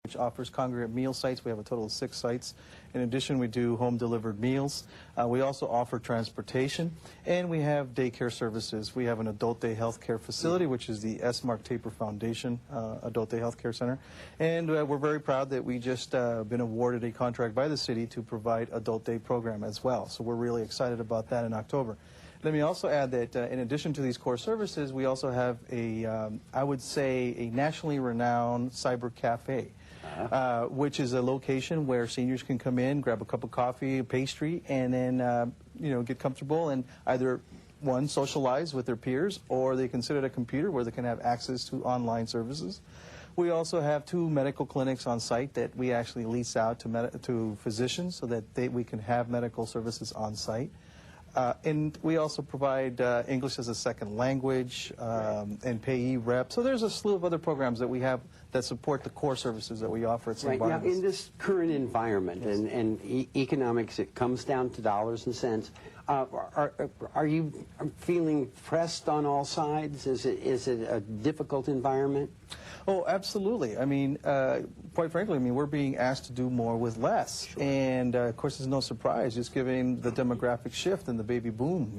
which offers congregate meal sites. We have a total of 6 sites. In addition, we do home-delivered meals. We also offer transportation, and we have daycare services. We have an adult day health care facility, which is the S. Mark Taper Foundation Adult Day Health Care Center. And we're very proud that we just been awarded a contract by the city to provide adult day program as well. So we're really excited about that in October. Let me also add that in addition to these core services, we also have a, I would say, a nationally renowned cyber cafe, which is a location where seniors can come in, grab a cup of coffee, a pastry, and then, get comfortable and either, one, socialize with their peers, or they can sit at a computer where they can have access to online services. We also have 2 medical clinics on site that we actually lease out to physicians so that we can have medical services on site. And we also provide English as a second language and payee rep. So there's a slew of other programs that we have that support the core services that we offer at St. Barnabas. Now, in this current environment, yes, and economics, it comes down to dollars and cents. Are you feeling pressed on all sides? Is it a difficult environment? Oh, absolutely. I mean, quite frankly, we're being asked to do more with less. Sure. And, of course, it's no surprise, just given the demographic shift and the baby boom,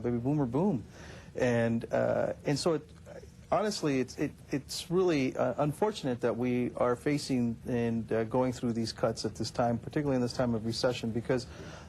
baby boomer boom. And so, honestly, it's really unfortunate that we are facing and going through these cuts at this time, particularly in this time of recession, because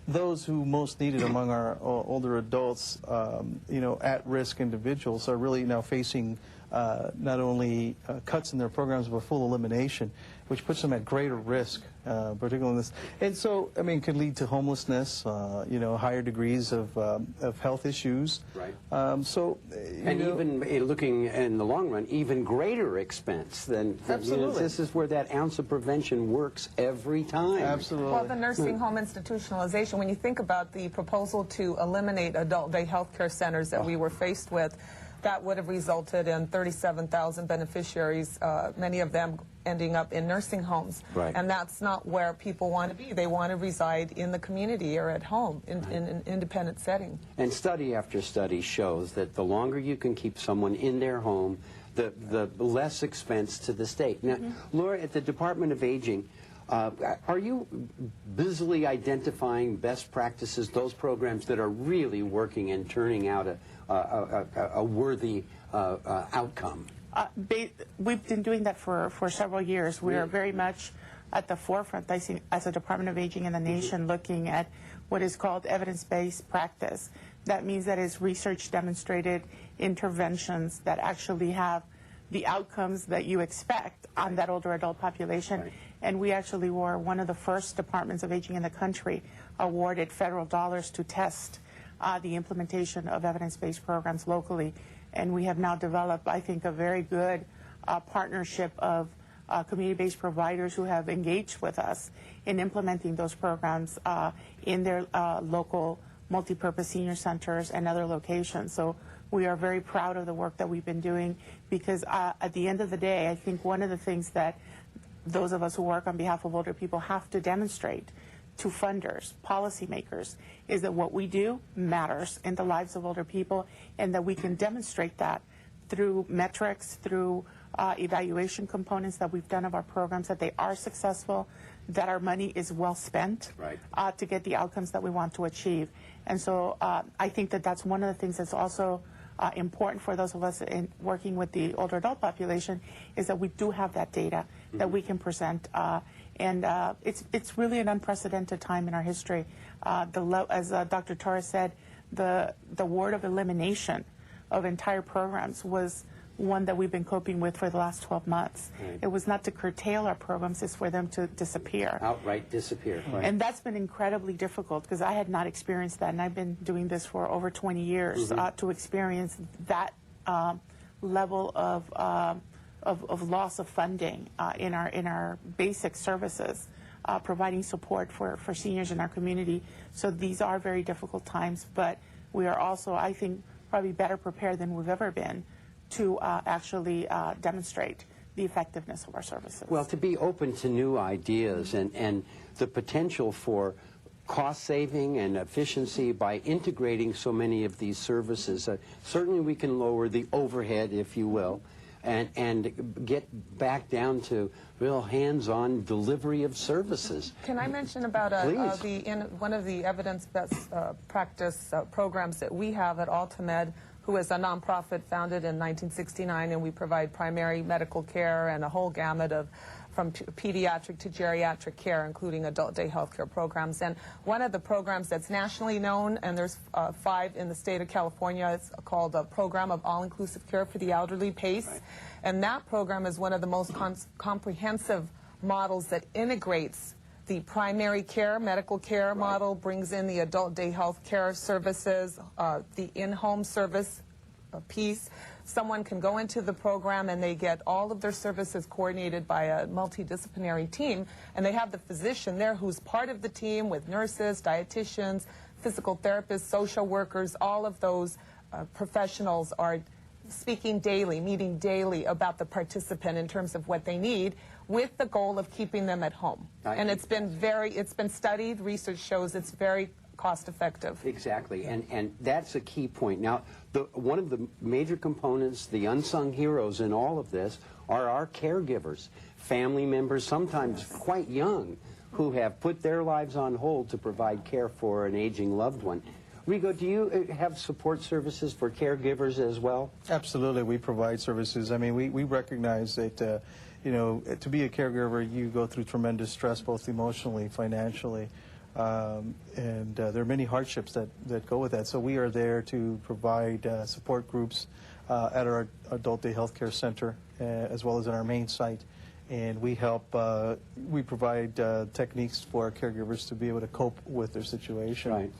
those who most need it among our older adults, at-risk individuals, are really now facing not only cuts in their programs, but full elimination, which puts them at greater risk, particularly in this. And so, could lead to homelessness, higher degrees of health issues. Right. Even looking in the long run, even greater expense than absolutely. This is where that ounce of prevention works every time. Absolutely. Well, the nursing home institutionalization, when you think about the proposal to eliminate adult day health care centers that we were faced with, that would have resulted in 37,000 beneficiaries, many of them ending up in nursing homes. Right. And that's not where people want to be. They want to reside in the community or at home in an independent setting. And study after study shows that the longer you can keep someone in their home, the less expense to the state. Now, Laura, at the Department of Aging, are you busily identifying best practices, those programs that are really working and turning out a worthy outcome? We've been doing that for several years. We are very much at the forefront, I think, as a Department of Aging in the nation, looking at what is called evidence-based practice. That means that it's research-demonstrated interventions that actually have the outcomes that you expect on that older adult population. Right. And we actually were one of the first departments of aging in the country awarded federal dollars to test the implementation of evidence-based programs locally. And we have now developed, I think, a very good partnership of community-based providers who have engaged with us in implementing those programs in their local multipurpose senior centers and other locations. So we are very proud of the work that we've been doing, because at the end of the day, I think one of the things that those of us who work on behalf of older people have to demonstrate to funders, policymakers, is that what we do matters in the lives of older people, and that we can demonstrate that through metrics, through evaluation components that we've done of our programs, that they are successful, that our money is well spent, right, to get the outcomes that we want to achieve. And so I think that that's one of the things that's also important for those of us in working with the older adult population, is that we do have that data that we can present. And it's really an unprecedented time in our history. As Dr. Torres said, the word of elimination of entire programs was one that we've been coping with for the last 12 months. Right. It was not to curtail our programs, it's for them to disappear. Outright disappear. Right. And that's been incredibly difficult, because I had not experienced that, and I've been doing this for over 20 years, to experience that level of loss of funding in our basic services, providing support for seniors in our community. So these are very difficult times, but we are also, I think, probably better prepared than we've ever been to actually demonstrate the effectiveness of our services. Well, to be open to new ideas and the potential for cost saving and efficiency by integrating so many of these services. Certainly we can lower the overhead, if you will, and get back down to real hands-on delivery of services. Can I mention about one of the evidence best practice programs that we have at Altamed, who is a nonprofit founded in 1969, and we provide primary medical care and a whole gamut of from pediatric to geriatric care, including adult day health care programs. And one of the programs that's nationally known, and there's 5 in the state of California, it's called a Program of All-Inclusive Care for the Elderly, PACE. Right. And that program is one of the most comprehensive models that integrates the primary care, medical care model, brings in the adult day health care services, the in-home service piece. Someone can go into the program and they get all of their services coordinated by a multidisciplinary team, and they have the physician there who's part of the team with nurses, dietitians, physical therapists, social workers. All of those professionals are speaking daily, meeting daily about the participant in terms of what they need, with the goal of keeping them at home. And it's been studied. Research shows it's very cost effective. Exactly, and that's a key point. Now, one of the major components, the unsung heroes in all of this, are our caregivers, family members, sometimes quite young, who have put their lives on hold to provide care for an aging loved one. Rigo, do you have support services for caregivers as well? Absolutely, we provide services. I mean, we recognize that, you know, to be a caregiver, you go through tremendous stress, both emotionally, financially, and there are many hardships that go with that. So we are there to provide support groups at our Adult Day Healthcare Center, as well as at our main site. And we help, we provide techniques for our caregivers to be able to cope with their situation. Right.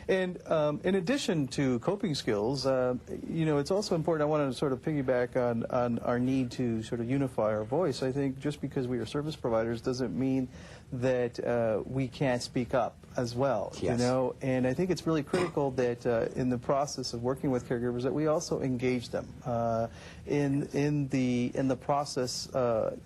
And in addition to coping skills, you know, it's also important, I want to sort of piggyback on our need to sort of unify our voice. I think just because we are service providers doesn't mean that we can't speak up as well, yes. You know, and I think it's really critical that in the process of working with caregivers that we also engage them in the process,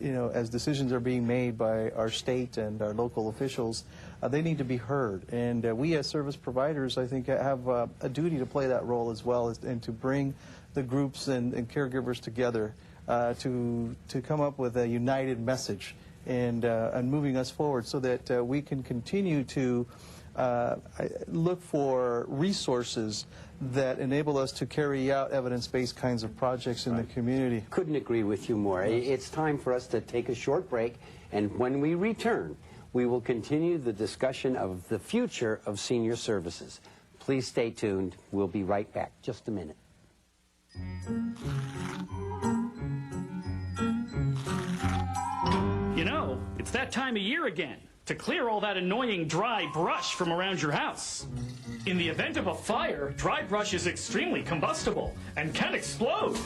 you know, as decisions are being made by our state and our local officials, they need to be heard, and we as service providers, I think, have a duty to play that role as well, and to bring the groups and caregivers together to come up with a united message and moving us forward so that we can continue to look for resources that enable us to carry out evidence-based kinds of projects in the community. Couldn't agree with you more. It's time for us to take a short break, and when we return, we will continue the discussion of the future of senior services. Please stay tuned. We'll be right back. Just a minute. You know, it's that time of year again to clear all that annoying dry brush from around your house. In the event of a fire, dry brush is extremely combustible and can explode.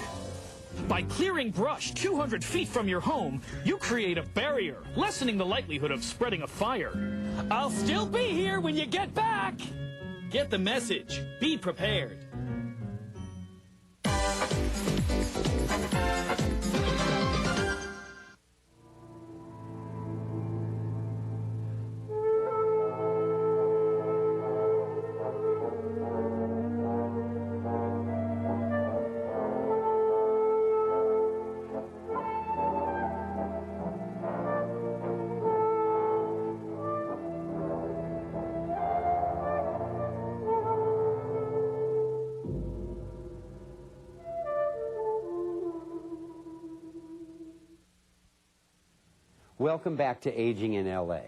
By clearing brush 200 feet from your home, you create a barrier, lessening the likelihood of spreading a fire. I'll still be here when you get back. Get the message. Be prepared. Welcome back to Aging in LA.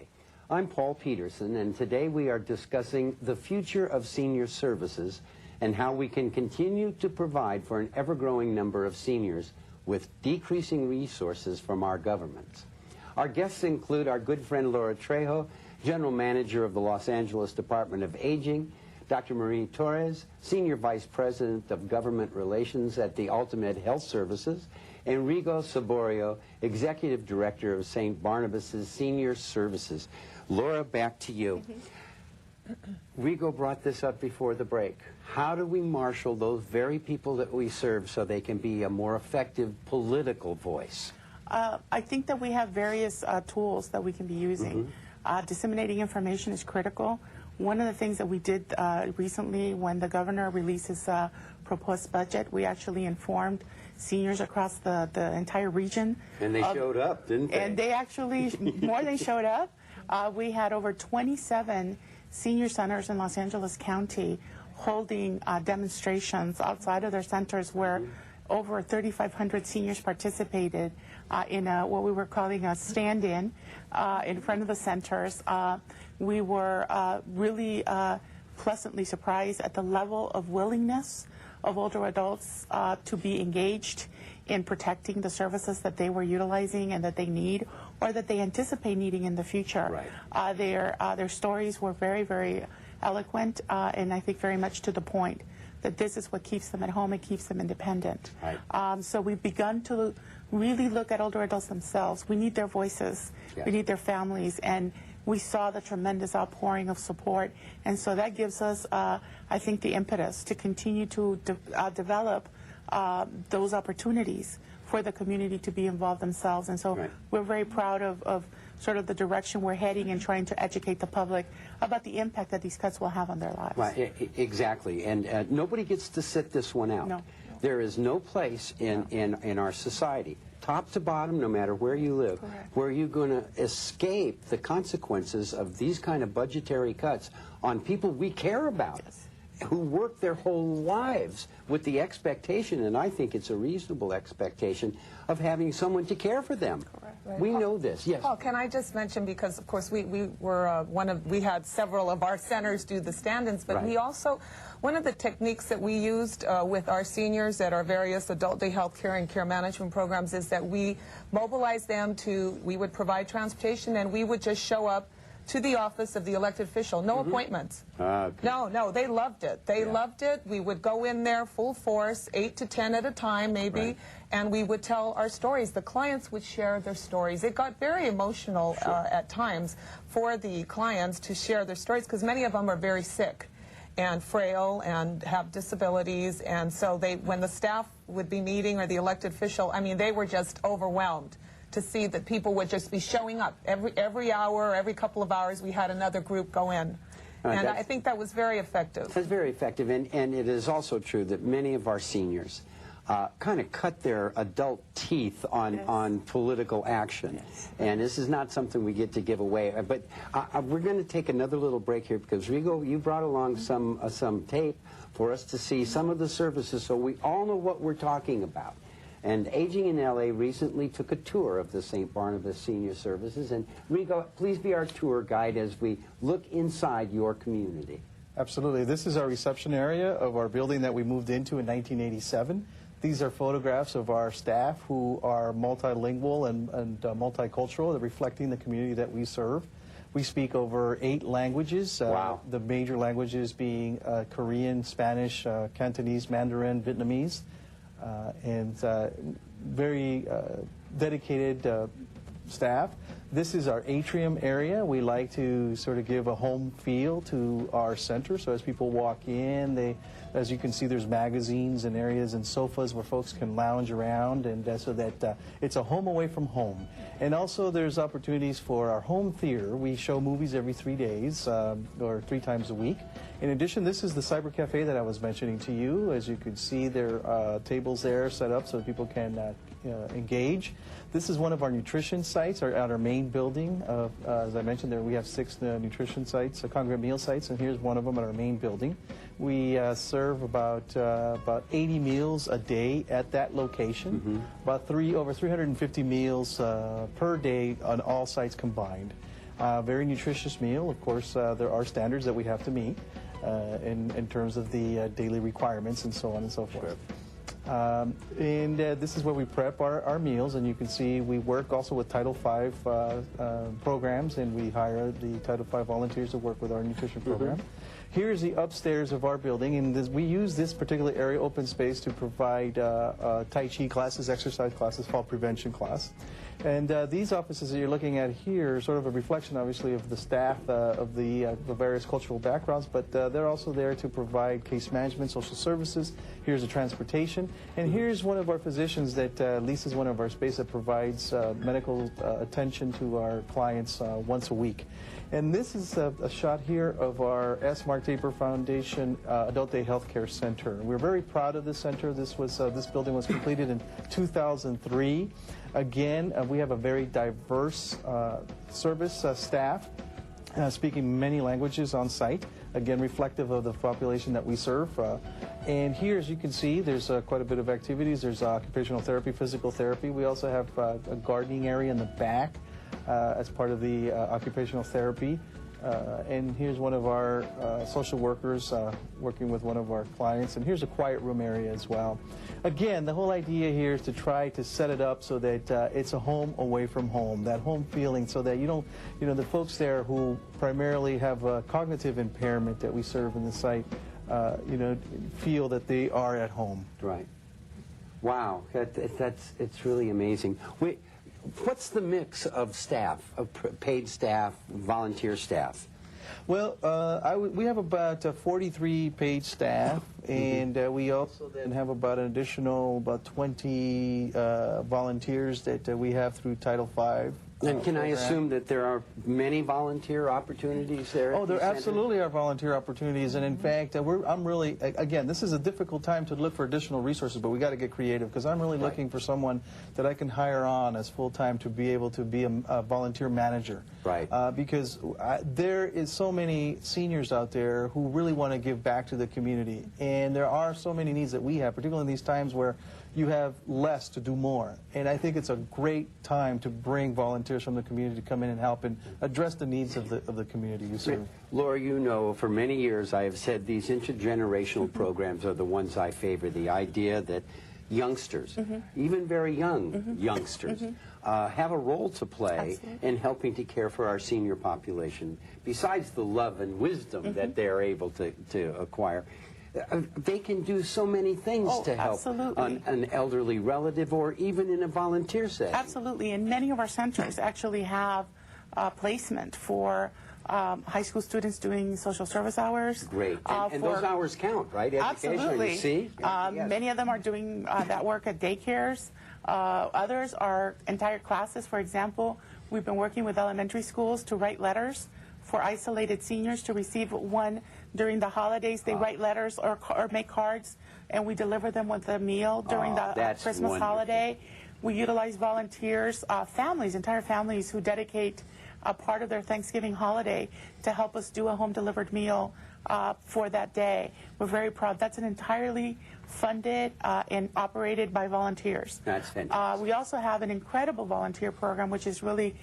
I'm Paul Peterson, and today we are discussing the future of senior services and how we can continue to provide for an ever-growing number of seniors with decreasing resources from our government. Our guests include our good friend Laura Trejo, General Manager of the Los Angeles Department of Aging, Dr. Marie Torres, Senior Vice President of Government Relations at the Altamed Health Services, and Rigo Saborio, Executive Director of St. Barnabas' Senior Services. Laura, back to you. Rigo brought this up before the break. How do we marshal those very people that we serve so they can be a more effective political voice? I think that we have various tools that we can be using. Disseminating information is critical. One of the things that we did recently when the governor released his proposed budget, we actually informed seniors across the entire region. And they showed up, didn't they? And they actually, more than showed up. We had over 27 senior centers in Los Angeles County holding demonstrations outside of their centers where over 3,500 seniors participated in what we were calling a stand-in in front of the centers. We were really pleasantly surprised at the level of willingness of older adults to be engaged in protecting the services that they were utilizing and that they need or that they anticipate needing in the future. Right. Their stories were very, very eloquent and I think very much to the point that this is what keeps them at home and keeps them independent. Right. So we've begun to really look at older adults themselves. We need their voices. Yes. We need their families. And we saw the tremendous outpouring of support. And so that gives us, I think, the impetus to continue to develop those opportunities for the community to be involved themselves. And so Right. we're very proud of sort of the direction we're heading and trying to educate the public about the impact that these cuts will have on their lives. Right, exactly. And nobody gets to sit this one out. No. There is no place in our society, top to bottom, no matter where you live, Correct. where you're going to escape the consequences of these kind of budgetary cuts on people we care about. Yes. Who work their whole lives with the expectation, and I think it's a reasonable expectation, of having someone to care for them. Right. We know this. Yes. Paul, can I just mention, because of course we were we had several of our centers do the stand-ins, but Right. we also, one of the techniques that we used with our seniors at our various adult day health care and care management programs is that we mobilized them we would provide transportation and we would just show up to the office of the elected official, no appointments. Okay. No, they loved it. They loved it. We would go in there full force, 8 to 10 at a time maybe, Right. and we would tell our stories. The clients would share their stories. It got very emotional at times for the clients to share their stories because many of them are very sick and frail and have disabilities, and so when the staff would be meeting or the elected official, I mean, they were just overwhelmed to see that people would just be showing up. Every hour, every couple of hours, we had another group go in. And I think that was very effective. That's very effective, and it is also true that many of our seniors kind of cut their adult teeth on political action. Yes. And this is not something we get to give away. But we're going to take another little break here because, Rigo, you brought along some tape for us to see some of the services so we all know what we're talking about. And Aging in LA recently took a tour of the St. Barnabas Senior Services. And Rigo, please be our tour guide as we look inside your community. Absolutely. This is our reception area of our building that we moved into in 1987. These are photographs of our staff who are multilingual and multicultural, reflecting the community that we serve. We speak over 8 languages. Wow. The major languages being Korean, Spanish, Cantonese, Mandarin, Vietnamese. And very dedicated staff. This is our atrium area. We like to sort of give a home feel to our center. So as people walk in, as you can see, there's magazines and areas and sofas where folks can lounge around, and so that it's a home away from home. And also there's opportunities for our home theater. We show movies every 3 days or 3 times a week. In addition, this is the Cyber Cafe that I was mentioning to you. As you can see, there are tables there set up so that people can engage. This is one of our nutrition sites at our main building. As I mentioned, there we have 6 nutrition sites, congregate meal sites, and here's one of them at our main building. We serve about 80 meals a day at that location, about over 350 meals per day on all sites combined. Very nutritious meal. Of course, there are standards that we have to meet in terms of the daily requirements and so on and so forth. This is where we prep our meals, and you can see we work also with Title V programs, and we hire the Title V volunteers to work with our nutrition program. Here's the upstairs of our building, and we use this particular area, open space, to provide Tai Chi classes, exercise classes, fall prevention class. And these offices that you're looking at here are sort of a reflection, obviously, of the staff of the various cultural backgrounds, but they're also there to provide case management, social services. Here's the transportation. And here's one of our physicians that leases one of our space that provides medical attention to our clients once a week. And this is a shot here of our S. Mark Taper Foundation Adult Day Healthcare Center. We're very proud of this center. This building was completed in 2003. Again, we have a very diverse service staff speaking many languages on site, again reflective of the population that we serve. And here, as you can see, there's quite a bit of activities. There's occupational therapy, physical therapy. We also have a gardening area in the back as part of the occupational therapy. And here's one of our social workers working with one of our clients. And here's a quiet room area as well. Again, the whole idea here is to try to set it up so that it's a home away from home, that home feeling, so that you don't, the folks there who primarily have a cognitive impairment that we serve in the site, feel that they are at home. Right. Wow, it's really amazing. What's the mix of staff, of paid staff, volunteer staff? Well, we have about 43 paid staff, and we also then have about an additional 20 volunteers that we have through Title V. And can I assume that there are many volunteer opportunities there? Oh, there absolutely are volunteer opportunities, and in fact, I'm really, again, this is a difficult time to look for additional resources, but we got to get creative, because I'm really looking for someone that I can hire on as full-time to be able to be a volunteer manager. Right. Because there is so many seniors out there who really want to give back to the community, and there are so many needs that we have, particularly in these times where you have less to do more. And I think it's a great time to bring volunteers from the community to come in and help and address the needs of the community you serve. Laura, you know, for many years I have said these intergenerational programs are the ones I favor. The idea that youngsters, even very young youngsters, have a role to play in helping to care for our senior population. Besides the love and wisdom that they're able to acquire, they can do so many things to help an elderly relative or even in a volunteer setting. Absolutely, and many of our centers actually have placement for high school students doing social service hours. Great, and those hours count, right? Absolutely. You see? Yes. Many of them are doing that work at daycares. Others are entire classes. For example, we've been working with elementary schools to write letters for isolated seniors to receive one during the holidays. They write letters or make cards, and we deliver them with a meal during the Christmas holiday. We utilize volunteers, families, entire families who dedicate a part of their Thanksgiving holiday to help us do a home-delivered meal for that day. We're very proud. That's an entirely funded and operated by volunteers. That's fantastic. We also have an incredible volunteer program which is really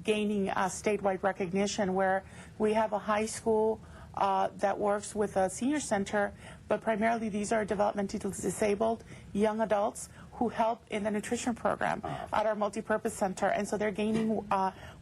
gaining statewide recognition, where we have a high school that works with a senior center, but primarily these are developmentally disabled young adults who help in the nutrition program at our multipurpose center. And so they're gaining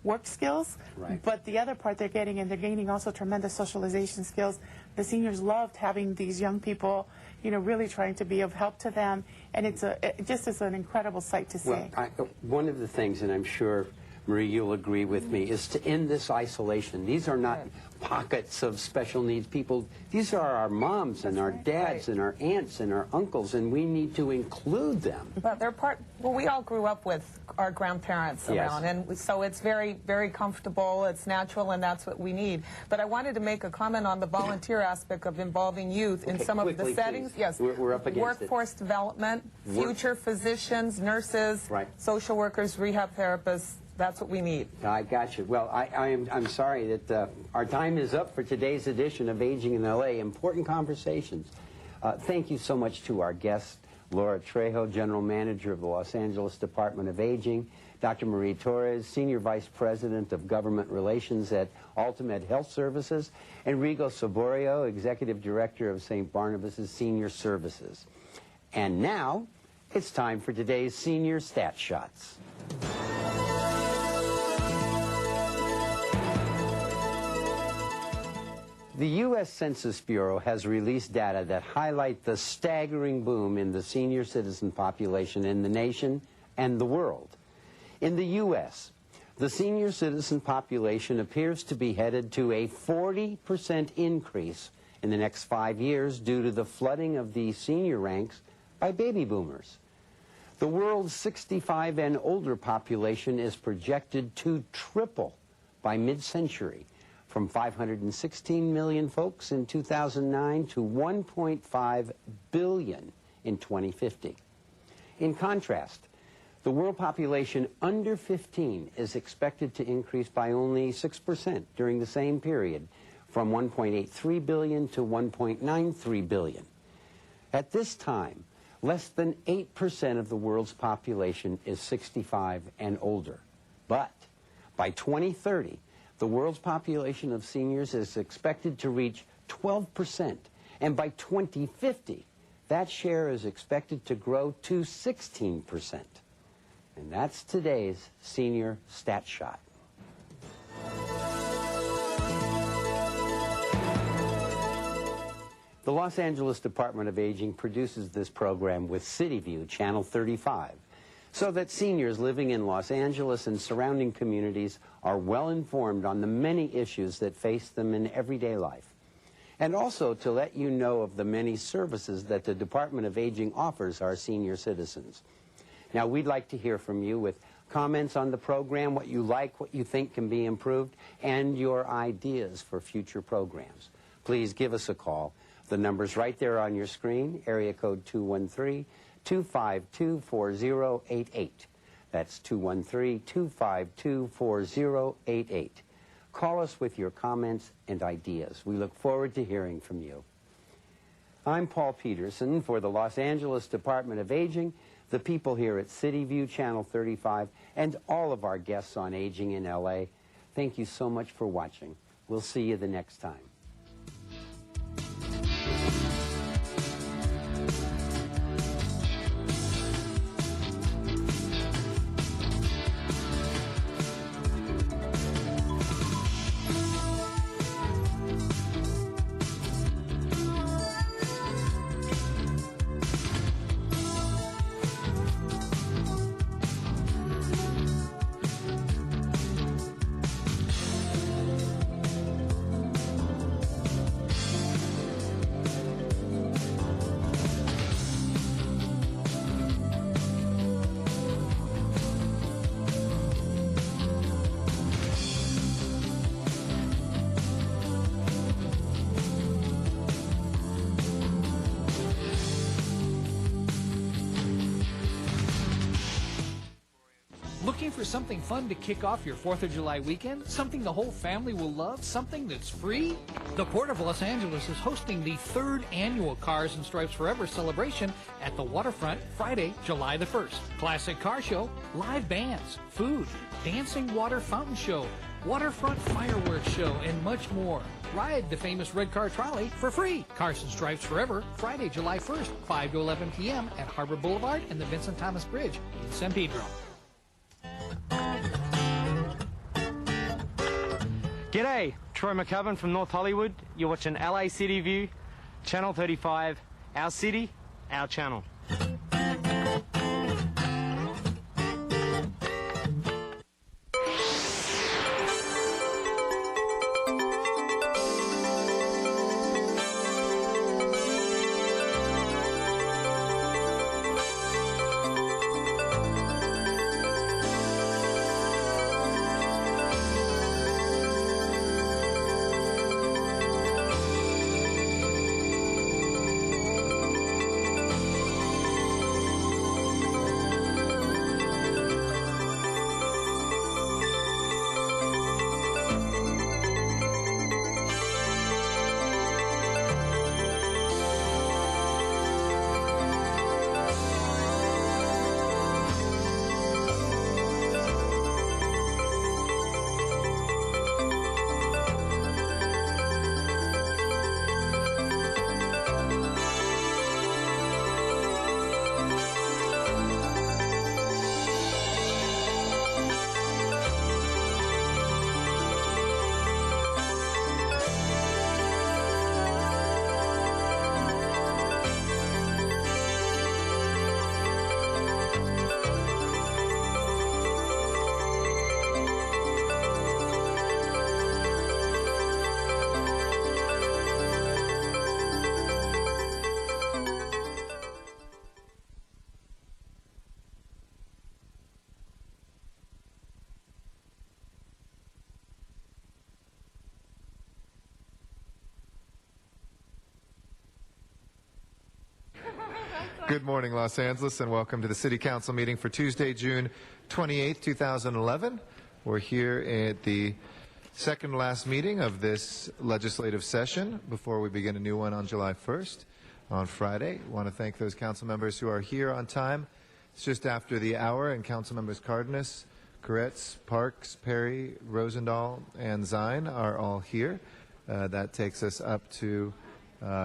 work skills, but the other part they're gaining also tremendous socialization skills. The seniors loved having these young people, really trying to be of help to them, and it just is an incredible sight to see. Well, one of the things, and I'm sure, Marie, you'll agree with me, is to end this isolation. These are not pockets of special needs people. These are our moms and our dads and our aunts and our uncles, and we need to include them. But they're we all grew up with our grandparents around, and so it's very, very comfortable, it's natural, and that's what we need. But I wanted to make a comment on the volunteer aspect of involving youth in some of the settings. Please. Yes, we're up against workforce development, future physicians, nurses, social workers, rehab therapists. That's what we need. I got you. Well, I'm sorry that our time is up for today's edition of Aging in L.A. Important Conversations. Thank you so much to our guest, Laura Trejo, General Manager of the Los Angeles Department of Aging, Dr. Marie Torres, Senior Vice President of Government Relations at Ultimate Health Services, and Rigo Saborio, Executive Director of St. Barnabas' Senior Services. And now, it's time for today's Senior Stat Shots. The U.S. Census Bureau has released data that highlight the staggering boom in the senior citizen population in the nation and the world. In the U.S., the senior citizen population appears to be headed to a 40% increase in the next 5 years due to the flooding of the senior ranks by baby boomers. The world's 65 and older population is projected to triple by mid-century, from 516 million folks in 2009 to 1.5 billion in 2050. In contrast, the world population under 15 is expected to increase by only 6% during the same period, from 1.83 billion to 1.93 billion. At this time, less than 8% of the world's population is 65 and older. But by 2030, the world's population of seniors is expected to reach 12%, and by 2050, that share is expected to grow to 16%. And that's today's Senior Stat Shot. The Los Angeles Department of Aging produces this program with CityView, Channel 35, so that seniors living in Los Angeles and surrounding communities are well informed on the many issues that face them in everyday life, and also to let you know of the many services that the Department of Aging offers our senior citizens. Now, we'd like to hear from you with comments on the program, what you like, what you think can be improved, and your ideas for future programs. Please give us a call. The number's right there on your screen, area code 213-252-4088. That's 213-252-4088. Call us with your comments and ideas. We look forward to hearing from you. I'm Paul Peterson for the Los Angeles Department of Aging, the people here at CityView Channel 35, and all of our guests on Aging in LA. Thank you so much for watching. We'll see you the next time. Looking for something fun to kick off your 4th of July weekend? Something the whole family will love? Something that's free? The Port of Los Angeles is hosting the 3rd annual Cars and Stripes Forever celebration at the waterfront Friday, July the 1st. Classic car show, live bands, food, dancing water fountain show, waterfront fireworks show, and much more. Ride the famous red car trolley for free. Cars and Stripes Forever, Friday, July 1st, 5 to 11 p.m. at Harbor Boulevard and the Vincent Thomas Bridge in San Pedro. G'day, Troy McCubbin from North Hollywood. You're watching LA City View, Channel 35, our city, our channel. Good morning, Los Angeles, and welcome to the City Council meeting for Tuesday, June 28, 2011. We're here at the second last meeting of this legislative session before we begin a new one on July 1st on Friday. I want to thank those council members who are here on time. It's just after the hour, and council members Cardenas, Koretz, Parks, Perry, Rosendahl, and Zine are all here. That takes us up to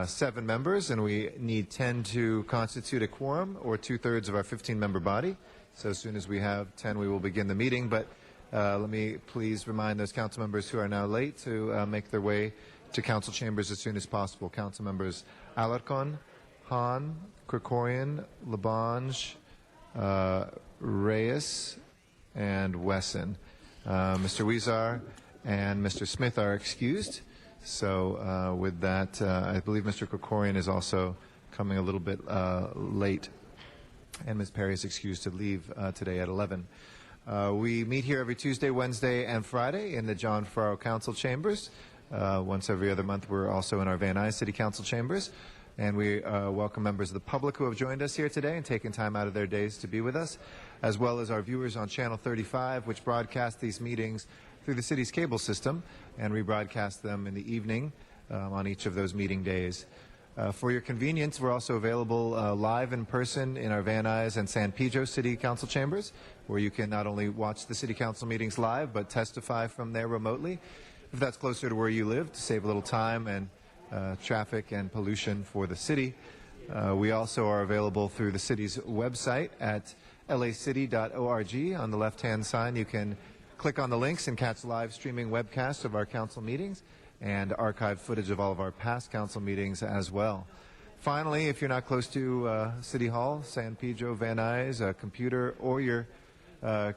7 members, and we need 10 to constitute a quorum, or 2/3 of our 15-member body. So as soon as we have 10, we will begin the meeting. But let me please remind those council members who are now late to make their way to council chambers as soon as possible. Council members Alarcon, Hahn, Krikorian, Labange, Reyes, and Wesson. Mr. Huizar and Mr. Smith are excused. So with that, I believe Mr. Krikorian is also coming a little bit late, and Ms. Perry is excused to leave today at 11. We meet here every Tuesday, Wednesday, and Friday in the John Ferraro Council Chambers. Once every other month, we're also in our Van Nuys City Council Chambers, and we welcome members of the public who have joined us here today and taken time out of their days to be with us, as well as our viewers on Channel 35, which broadcast these meetings through the city's cable system and rebroadcast them in the evening on each of those meeting days. For your convenience, we're also available live in person in our Van Nuys and San Pedro City Council Chambers, where you can not only watch the City Council meetings live, but testify from there remotely, if that's closer to where you live, to save a little time and traffic and pollution for the city. We also are available through the city's website at lacity.org. On the left-hand side, you can click on the links and catch live streaming webcasts of our council meetings and archive footage of all of our past council meetings as well. Finally, if you're not close to City Hall, San Pedro, Van Nuys, a computer, or your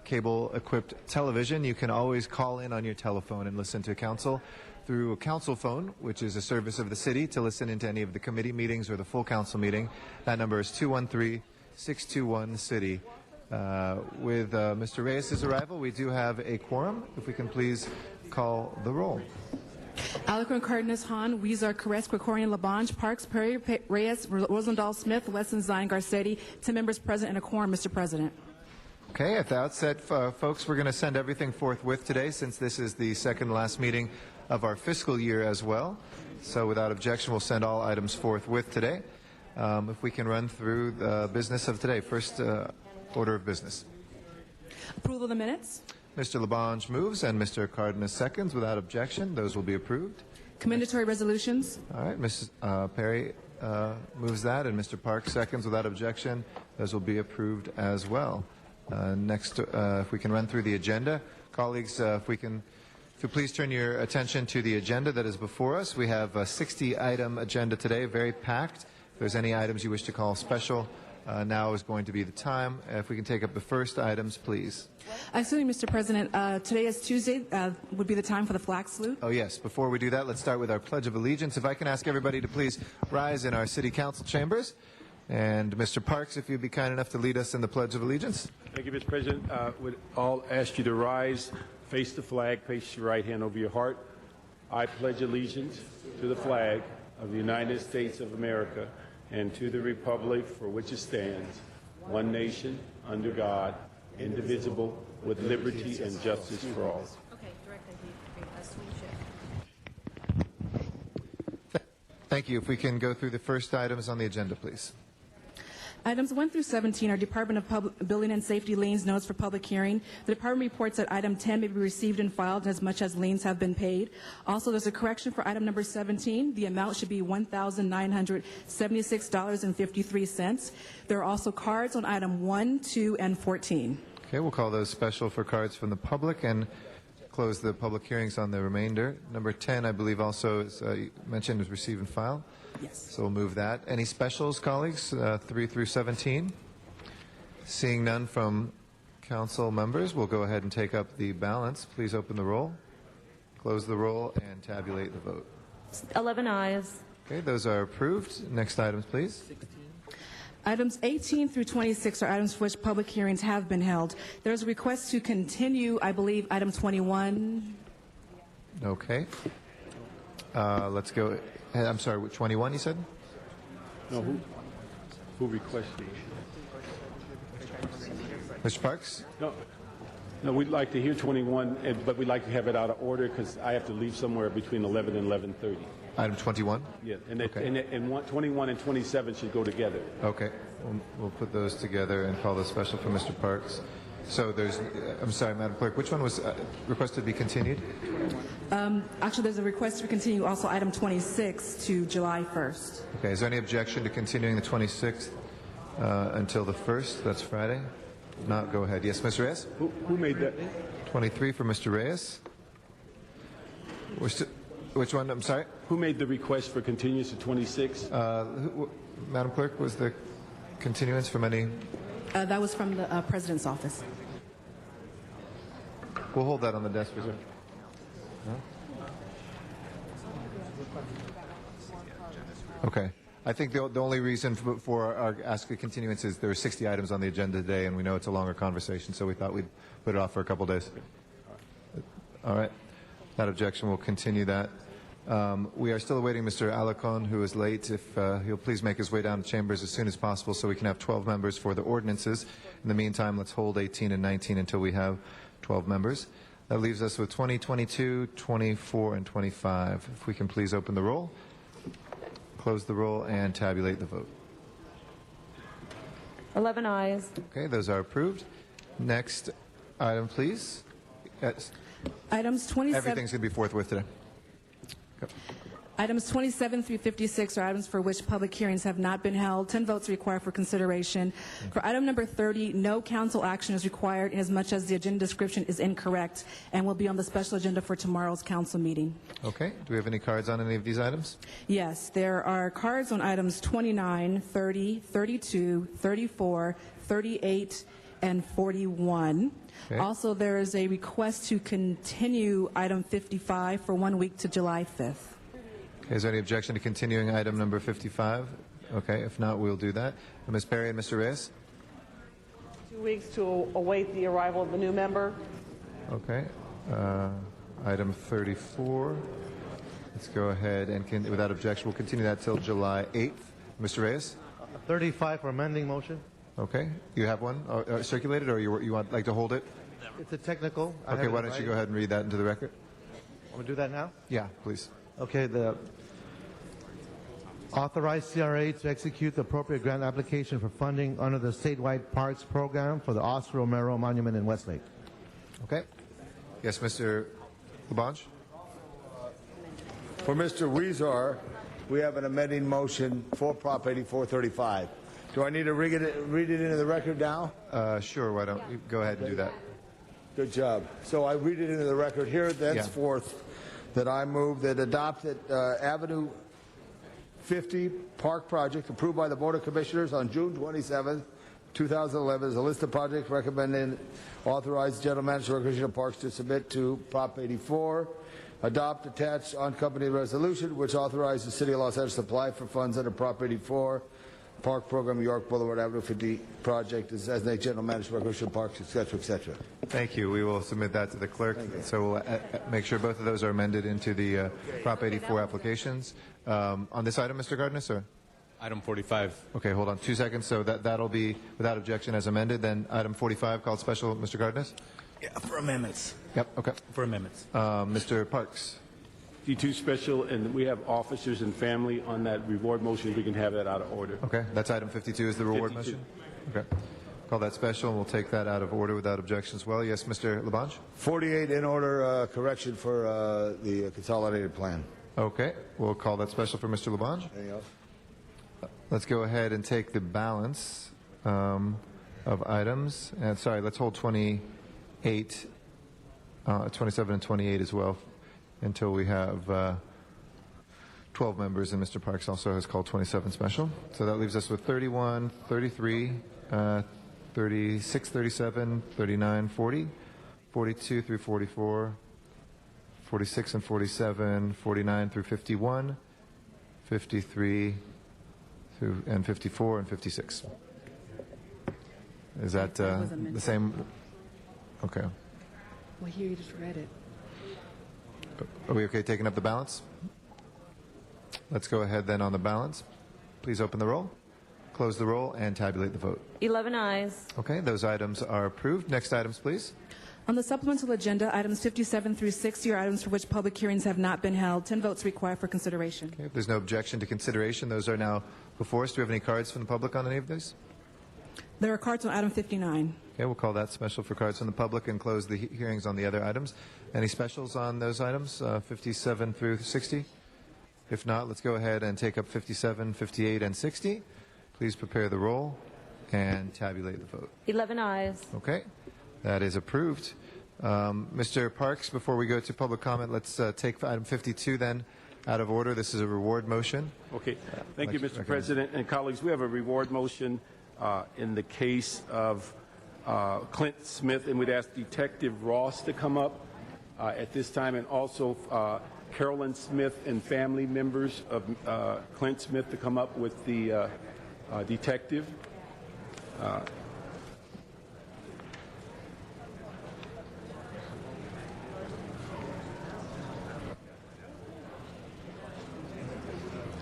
cable-equipped television, you can always call in on your telephone and listen to council through a council phone, which is a service of the city, to listen into any of the committee meetings or the full council meeting. That number is 213-621-CITY. With Mr. Reyes' arrival, we do have a quorum. If we can please call the roll. Alarcon, Cardenas, Hahn, Huizar, Koretz, Krikorian, Labange, Parks, Perry, Reyes, Rosendahl, Smith, Wesson, Zine, Garcetti. 10 members present and a quorum, Mr. President. Okay, at the outset, folks, we're going to send everything forthwith today, since this is the second last meeting of our fiscal year as well. So without objection, we'll send all items forthwith today. If we can run through the business of today. First order of business. Approval of the minutes. Mr. Labange moves and Mr. Cardenas seconds. Without objection, those will be approved. Commendatory resolutions. All right, Mrs. Perry moves that, and Mr. Parks seconds. Without objection, those will be approved as well. Next, if we can run through the agenda. Colleagues, if you please turn your attention to the agenda that is before us. We have a 60-item agenda today, very packed. If there's any items you wish to call special, now is going to be the time. If we can take up the first items, please. Excuse me, Mr. President. Today is Tuesday. Would be the time for the flag salute. Oh, yes. Before we do that, let's start with our Pledge of Allegiance. If I can ask everybody to please rise in our City Council chambers. And Mr. Parks, if you'd be kind enough to lead us in the Pledge of Allegiance. Thank you, Mr. President. Would all ask you to rise, face the flag, place your right hand over your heart. I pledge allegiance to the flag of the United States of America and to the republic for which it stands, one nation, under God, indivisible, with liberty and justice for all. Thank you. If we can go through the first items on the agenda, please. Items 1 through 17 are Department of Building and Safety liens notes for public hearing. The department reports that item 10 may be received and filed as much as liens have been paid. Also, there's a correction for item number 17. The amount should be $1,976.53. There are also cards on item 1, 2, and 14. Okay, we'll call those special for cards from the public and close the public hearings on the remainder. Number 10, I believe, also is mentioned as receive and file. Yes. So we'll move that. Any specials, colleagues, 3 through 17? Seeing none from council members, we'll go ahead and take up the balance. Please open the roll, close the roll, and tabulate the vote. 11 ayes. Okay, those are approved. Next items, please. 16. Items 18 through 26 are items for which public hearings have been held. There's a request to continue, I believe, item 21. Okay. Let's go. I'm sorry, 21 you said? No, who? Who requested? Mr. Parks? No, we'd like to hear 21, but we'd like to have it out of order because I have to leave somewhere between 11 and 11:30. Item 21? Yeah, and, Okay. and 21 and 27 should go together. Okay, we'll put those together and call this special for Mr. Parks. So there's, I'm sorry, Madam Clerk, which one was requested to be continued? Actually, there's a request to continue also item 26 to July 1st. Okay, is there any objection to continuing the 26th until the 1st? That's Friday. If not, go ahead. Yes, Mr. Reyes? Who made that? 23 for Mr. Reyes. Which one? I'm sorry? Who made the request for continuance to 26? Madam Clerk, was the continuance from any? That was from the President's office. We'll hold that on the desk, reserve. Okay. I think the only reason for our ask a continuance is there are 60 items on the agenda today, and we know it's a longer conversation, so we thought we'd put it off for a couple days. All right. That objection, we'll continue that. We are still awaiting Mr. Alacon, who is late. If he'll please make his way down to chambers as soon as possible so we can have 12 members for the ordinances. In the meantime, let's hold 18 and 19 until we have 12 members. That leaves us with 20, 22, 24, and 25. If we can please open the roll, close the roll, and tabulate the vote. 11 ayes. Okay, those are approved. Next item, please. Yes. Items 27. Everything's going to be forthwith today. Go. Items 27 through 56 are items for which public hearings have not been held. 10 votes are required for consideration. For item number 30, no council action is required inasmuch as the agenda description is incorrect and will be on the special agenda for tomorrow's council meeting. Okay. Do we have any cards on any of these items? Yes, there are cards on items 29, 30, 32, 34, 38, and 41. Okay. Also, there is a request to continue item 55 for 1 week to July 5th. Okay, is there any objection to continuing item number 55? Okay, if not, we'll do that. Ms. Perry and Mr. Reyes? 2 weeks to await the arrival of the new member. Okay. Item 34. Let's go ahead and, without objection, we'll continue that till July 8th. Mr. Reyes? 35 for amending motion. Okay. You have one circulated, or you want like to hold it? It's a technical. Okay, why don't you go ahead and read that into the record? Want to do that now? Yeah, please. Okay, the authorize CRA to execute the appropriate grant application for funding under the statewide parks program for the Oscar Romero Monument in Westlake. Okay. Yes, Mr. Labange? For Mr. Weezer, we have an amending motion for Prop 8435. Do I need to read it into the record now? Sure, why don't you go ahead and do that. Good job. So I read it into the record here, thenceforth, that I move that adopted Avenue 50 Park Project approved by the Board of Commissioners on June 27, 2011 is a list of projects recommending authorized General Manager of Recreation Parks to submit to Prop 84, adopt attached unaccompanied resolution which authorizes the City of Los Angeles to apply for funds under Prop 84 Park Program, York Boulevard Avenue 50 project as designated General Manager of Recreation Parks, etc., etc. Thank you. We will submit that to the clerk. So we'll make sure both of those are amended into the Prop 84 applications. On this item, Mr. Gardner, sir? Item 45. Okay, hold on 2 seconds. So that'll be without objection as amended. Then item 45 called special, Mr. Gardner? Yeah, for amendments. Yep, okay. For amendments. Mr. Parks? D2 special, and we have officers and family on that reward motion. We can have that out of order. Okay, that's item 52 is the reward 52. motion? Okay. Call that special, and we'll take that out of order without objection as well. Yes, Mr. Labange? 48 in order correction for the consolidated plan. Okay, we'll call that special for Mr. Labange. Anything else? Let's go ahead and take the balance of items. And sorry, let's hold 28, 27 and 28 as well until we have 12 members, and Mr. Parks also has called 27 special. So that leaves us with 31, 33, 36, 37, 39, 40, 42 through 44, 46 and 47, 49 through 51, 53 through, and 54 and 56. Is that the same? Okay. Well, here you just read it. Are we okay taking up the balance? Let's go ahead then on the balance. Please open the roll, close the roll, and tabulate the vote. 11 ayes. Okay, those items are approved. Next items, please. On the supplemental agenda, items 57 through 60 are items for which public hearings have not been held. 10 votes required for consideration. Okay, if there's no objection to consideration, those are now before us. Do we have any cards from the public on any of these? There are cards on item 59. Okay, we'll call that special for cards from the public and close the hearings on the other items. Any specials on those items, 57 through 60? If not, let's go ahead and take up 57, 58, and 60. Please prepare the roll and tabulate the vote. 11 ayes. Okay, that is approved. Mr. Parks, before we go to public comment, let's take item 52 then out of order. This is a reward motion. Okay. Thank you, Mr. President and colleagues. We have a reward motion in the case of Clint Smith, and we'd ask Detective Ross to come up at this time, and also Carolyn Smith and family members of Clint Smith to come up with the detective.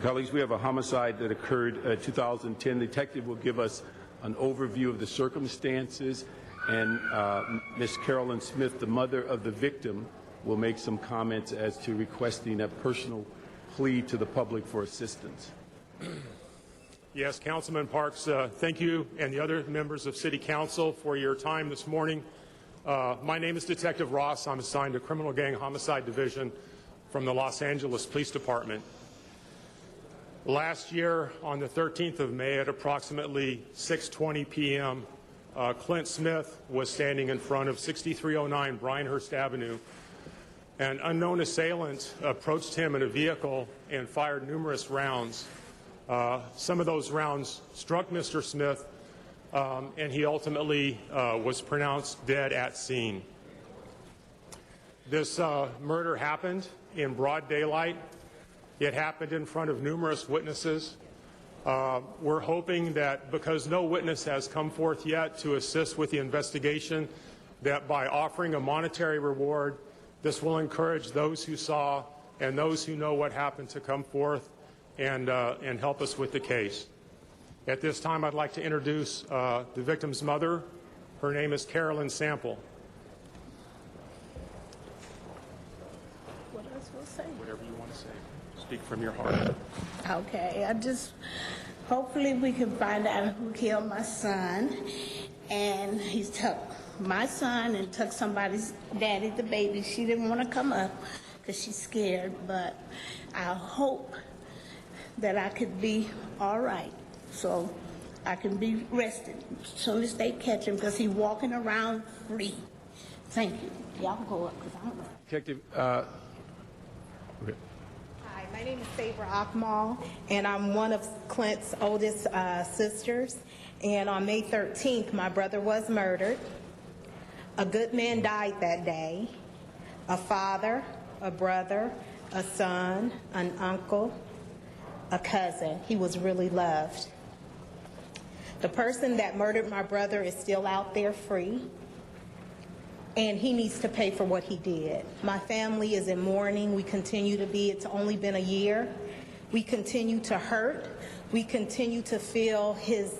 Colleagues, we have a homicide that occurred in 2010. The detective will give us an overview of the circumstances, and Ms. Carolyn Smith, the mother of the victim, will make some comments as to requesting a personal plea to the public for assistance. Yes, Councilman Parks, thank you and the other members of City Council for your time this morning. My name is Detective Ross. I'm assigned to Criminal Gang Homicide Division from the Los Angeles Police Department. Last year, on the 13th of May at approximately 6:20 p.m., Clint Smith was standing in front of 6309 Bryanhurst Avenue. An unknown assailant approached him in a vehicle and fired numerous rounds. Some of those rounds struck Mr. Smith, and he ultimately was pronounced dead at scene. This murder happened in broad daylight. It happened in front of numerous witnesses. We're hoping that because no witness has come forth yet to assist with the investigation, that by offering a monetary reward, this will encourage those who saw and those who know what happened to come forth and help us with the case. At this time, I'd like to introduce the victim's mother. Her name is Carolyn Sample. What else will say? Whatever you want to say. Speak from your heart. Okay, hopefully we can find out who killed my son. And he took my son and took somebody's daddy, the baby. She didn't want to come up because she's scared, but I hope that I could be all right so I can be rested as soon as they catch him because he's walking around free. Thank you. Y'all go up because I don't know. Detective, Hi, my name is Sabra Akmal, and I'm one of Clint's oldest sisters. And on May 13th, my brother was murdered. A good man died that day. A father, a brother, a son, an uncle, a cousin. He was really loved. The person that murdered my brother is still out there free, and he needs to pay for what he did. My family is in mourning. We continue to be. It's only been a year. We continue to hurt. We continue to feel his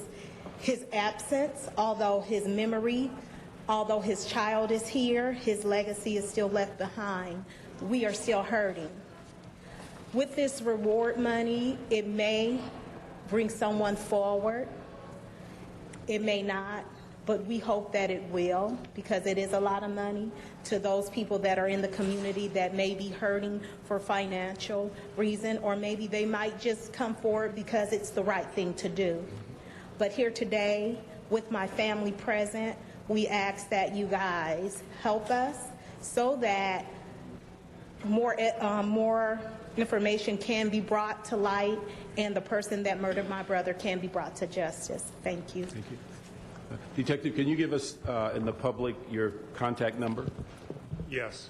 absence, although his memory, although his child is here, his legacy is still left behind. We are still hurting. With this reward money, it may bring someone forward. It may not, but we hope that it will, because it is a lot of money to those people that are in the community that may be hurting for financial reason, or maybe they might just come forward because it's the right thing to do. But here today, with my family present, we ask that you guys help us so that more information can be brought to light and the person that murdered my brother can be brought to justice. Thank you. Thank you. Detective, can you give us and the public your contact number? Yes.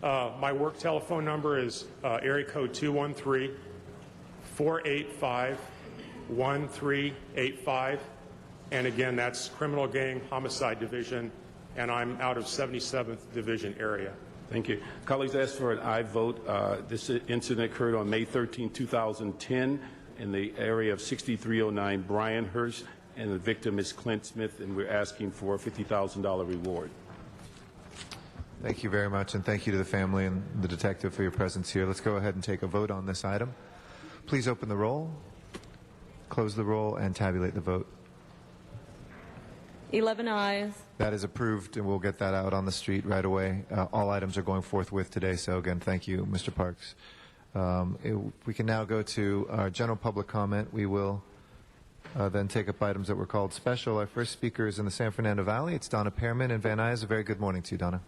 My work telephone number is area code 213-485-1385. And again, that's Criminal Gang Homicide Division, and I'm out of 77th Division area. Thank you. Colleagues, ask for an aye vote. This incident occurred on May 13, 2010. in the area of 6309 Bryanhurst, and the victim is Clint Smith, and we're asking for a $50,000 reward. Thank you very much, and thank you to the family and the detective for your presence here. Let's go ahead and take a vote on this item. Please open the roll, close the roll, and tabulate the vote. 11 ayes. That is approved, and we'll get that out on the street right away. All items are going forthwith today, so again, thank you, Mr. Parks. We can now go to our general public comment. We will then take up items that were called special. Our first speaker is in the San Fernando Valley. It's Donna Pearman in Van Nuys. A very good morning to you, Donna.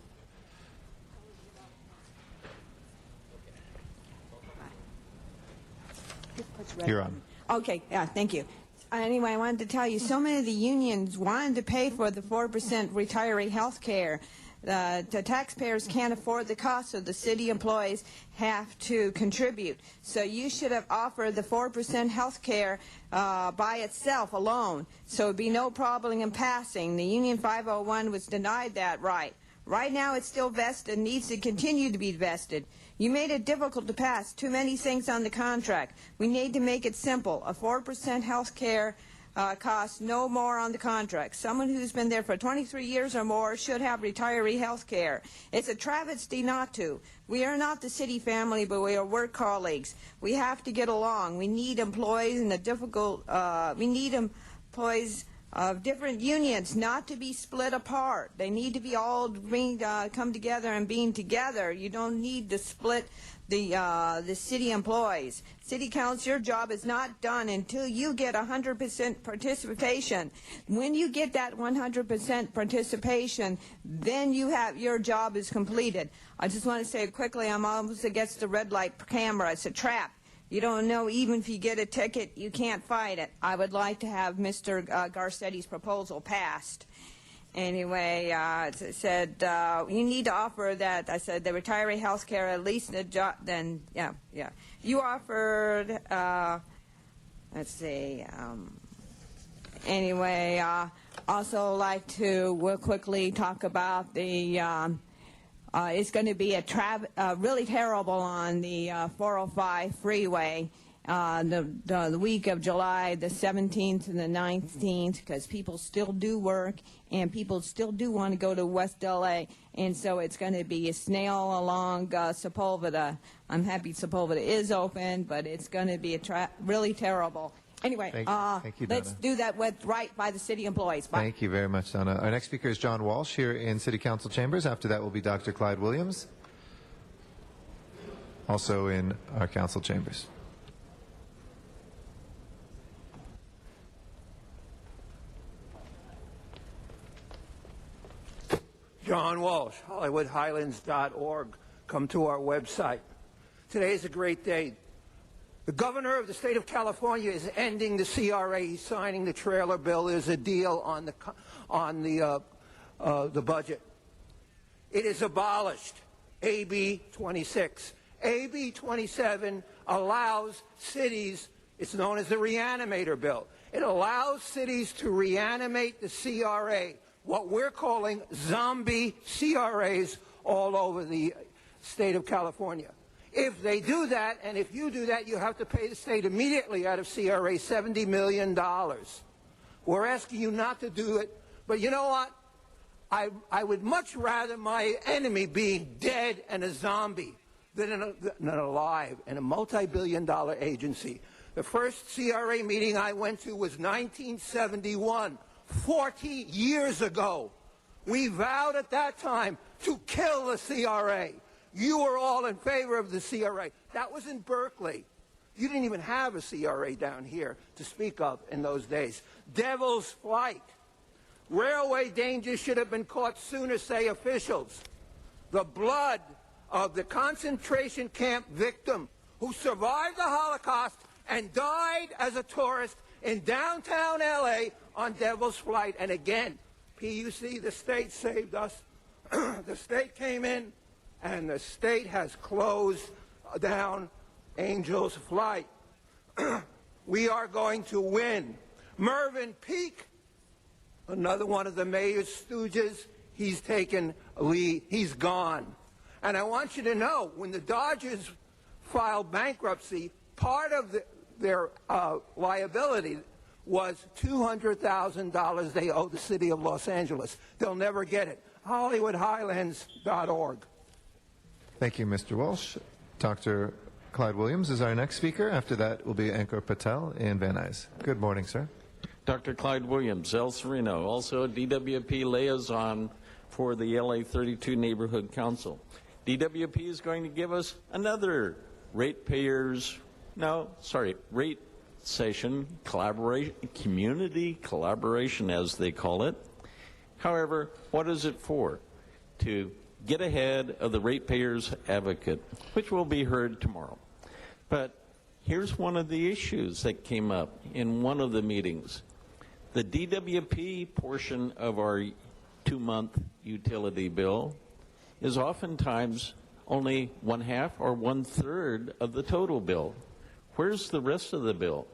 You're on. Okay, thank you. Anyway, I wanted to tell you, so many of the unions wanted to pay for the 4% retiree health care. The taxpayers can't afford the cost, so the city employees have to contribute. So you should have offered the 4% health care by itself alone, so it would be no problem in passing. The Union 501 was denied that right. Right now it's still vested and needs to continue to be vested. You made it difficult to pass. Too many things on the contract. We need to make it simple. A 4% health care costs no more on the contract. Someone who's been there for 23 years or more should have retiree health care. It's a travesty not to. We are not the city family, but we are work colleagues. We have to get along. We need employees in employees of different unions not to be split apart. They need to be all come together and being together. You don't need to split the city employees. City council, your job is not done until you get 100% participation. When you get that 100% participation, then your job is completed. I just want to say quickly, I'm almost against the red light camera. It's a trap. You don't know, even if you get a ticket, you can't fight it. I would like to have Mr. Garcetti's proposal passed. Anyway, it said you need to offer that. I said the retiree health care at least a job. Then yeah. You offered. Let's see. Anyway, also like to quickly talk about the. It's going to be really terrible on the 405 freeway the week of July the 17th and the 19th, because people still do work and people still do want to go to West L.A., and so it's going to be a snail along Sepulveda. I'm happy Sepulveda is open, but it's going to be really terrible. Anyway, thank you, Donna. Let's do that right by the city employees. Bye. Thank you very much, Donna. Our next speaker is John Walsh here in City Council chambers. After that will be Dr. Clyde Williams, also in our council chambers. John Walsh, HollywoodHighlands.org. Come to our website. Today is a great day. The governor of the state of California is ending the CRA. He's signing the trailer bill. There's a deal on the budget. It is abolished. AB 26. AB 27 allows cities. It's known as the Reanimator Bill. It allows cities to reanimate the CRA, what we're calling zombie CRAs all over the state of California. If they do that, and if you do that, you have to pay the state immediately out of CRA $70 million. We're asking you not to do it, but you know what? I would much rather my enemy being dead and a zombie than alive in a multi-billion-dollar agency. The first CRA meeting I went to was 1971, 40 years ago. We vowed at that time to kill the CRA. You were all in favor of the CRA. That was in Berkeley. You didn't even have a CRA down here to speak of in those days. Devil's Flight. Railway danger should have been caught sooner, say officials. The blood of the concentration camp victim who survived the Holocaust and died as a tourist in downtown L.A. on Devil's Flight. And again, PUC, the state saved us. The state came in, and the state has closed down Angel's Flight. We are going to win. Mervyn Peake, another one of the mayor's stooges, he's taken lead. He's gone. And I want you to know, when the Dodgers filed bankruptcy, part of their liability was $200,000 they owe the city of Los Angeles. They'll never get it. HollywoodHighlands.org. Thank you, Mr. Walsh. Dr. Clyde Williams is our next speaker. After that will be Ankur Patel in Van Nuys. Good morning, sir. Dr. Clyde Williams, El Sereno, also a DWP liaison for the LA 32 Neighborhood Council. DWP is going to give us another rate session, collaboration, community collaboration as they call it. However, what is it for? To get ahead of the ratepayers advocate, which will be heard tomorrow. But here's one of the issues that came up in one of the meetings. The DWP portion of our 2-month utility bill is oftentimes only 1/2 or 1/3 of the total bill. Where's the rest of the bill?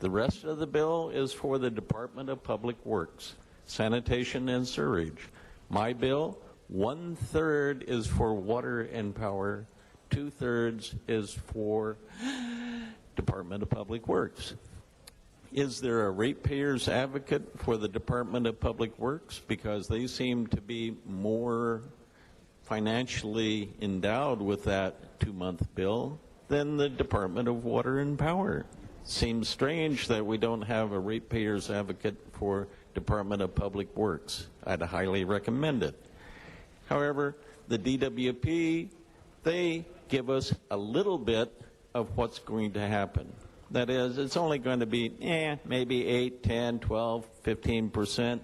The rest of the bill is for the Department of Public Works, Sanitation and Sewerage. My bill, 1/3 is for water and power, 2/3 is for Department of Public Works. Is there a ratepayers advocate for the Department of Public Works? Because they seem to be more financially endowed with that 2-month bill than the Department of Water and Power. Seems strange that we don't have a ratepayers advocate for Department of Public Works. I'd highly recommend it. However, the DWP, they give us a little bit of what's going to happen. That is, it's only going to be maybe 8, 10, 12, 15%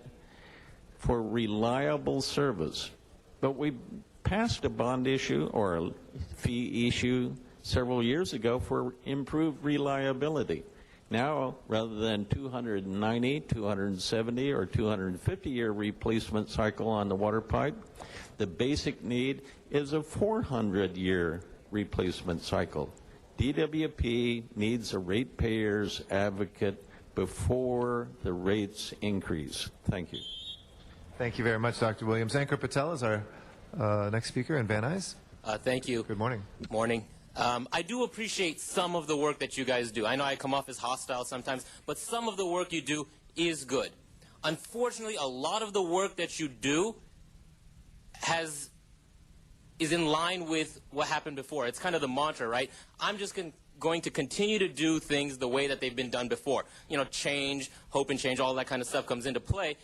for reliable service. But we passed a bond issue or a fee issue several years ago for improved reliability. Now, rather than 290, 270, or 250-year replacement cycle on the water pipe, the basic need is a 400-year replacement cycle. DWP needs a ratepayers advocate before the rates increase. Thank you. Thank you very much, Dr. Williams. Ankur Patel is our next speaker in Van Nuys. Thank you. Good morning. Good morning. I do appreciate some of the work that you guys do. I know I come off as hostile sometimes, but some of the work you do is good. Unfortunately, a lot of the work that you do is in line with what happened before. It's kind of the mantra, right? I'm just going to continue to do things the way that they've been done before. You know, change, hope and change, all that kind of stuff comes into play.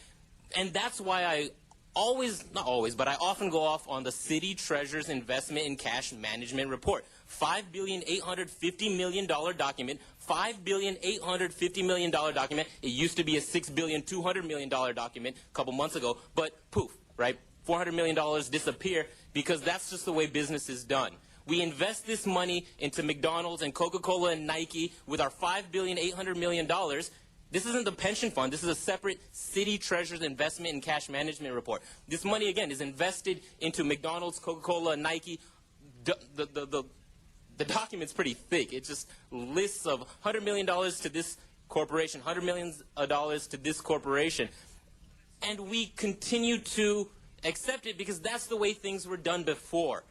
And that's why I not always, but I often go off on the City Treasurer's Investment in Cash Management Report. $5,850,000,000 document, $5,850,000,000 document. It used to be a $6,200,000,000 document a couple months ago, but poof, right? $400 million disappear because that's just the way business is done. We invest this money into McDonald's and Coca-Cola and Nike with our $5,800,000,000. This isn't the pension fund. This is a separate City Treasurer's Investment in Cash Management Report. This money, again, is invested into McDonald's, Coca-Cola, and Nike. The document's pretty thick. It just lists of $100 million to this corporation, $100 million to this corporation. And we continue to accept it because that's the way things were done before.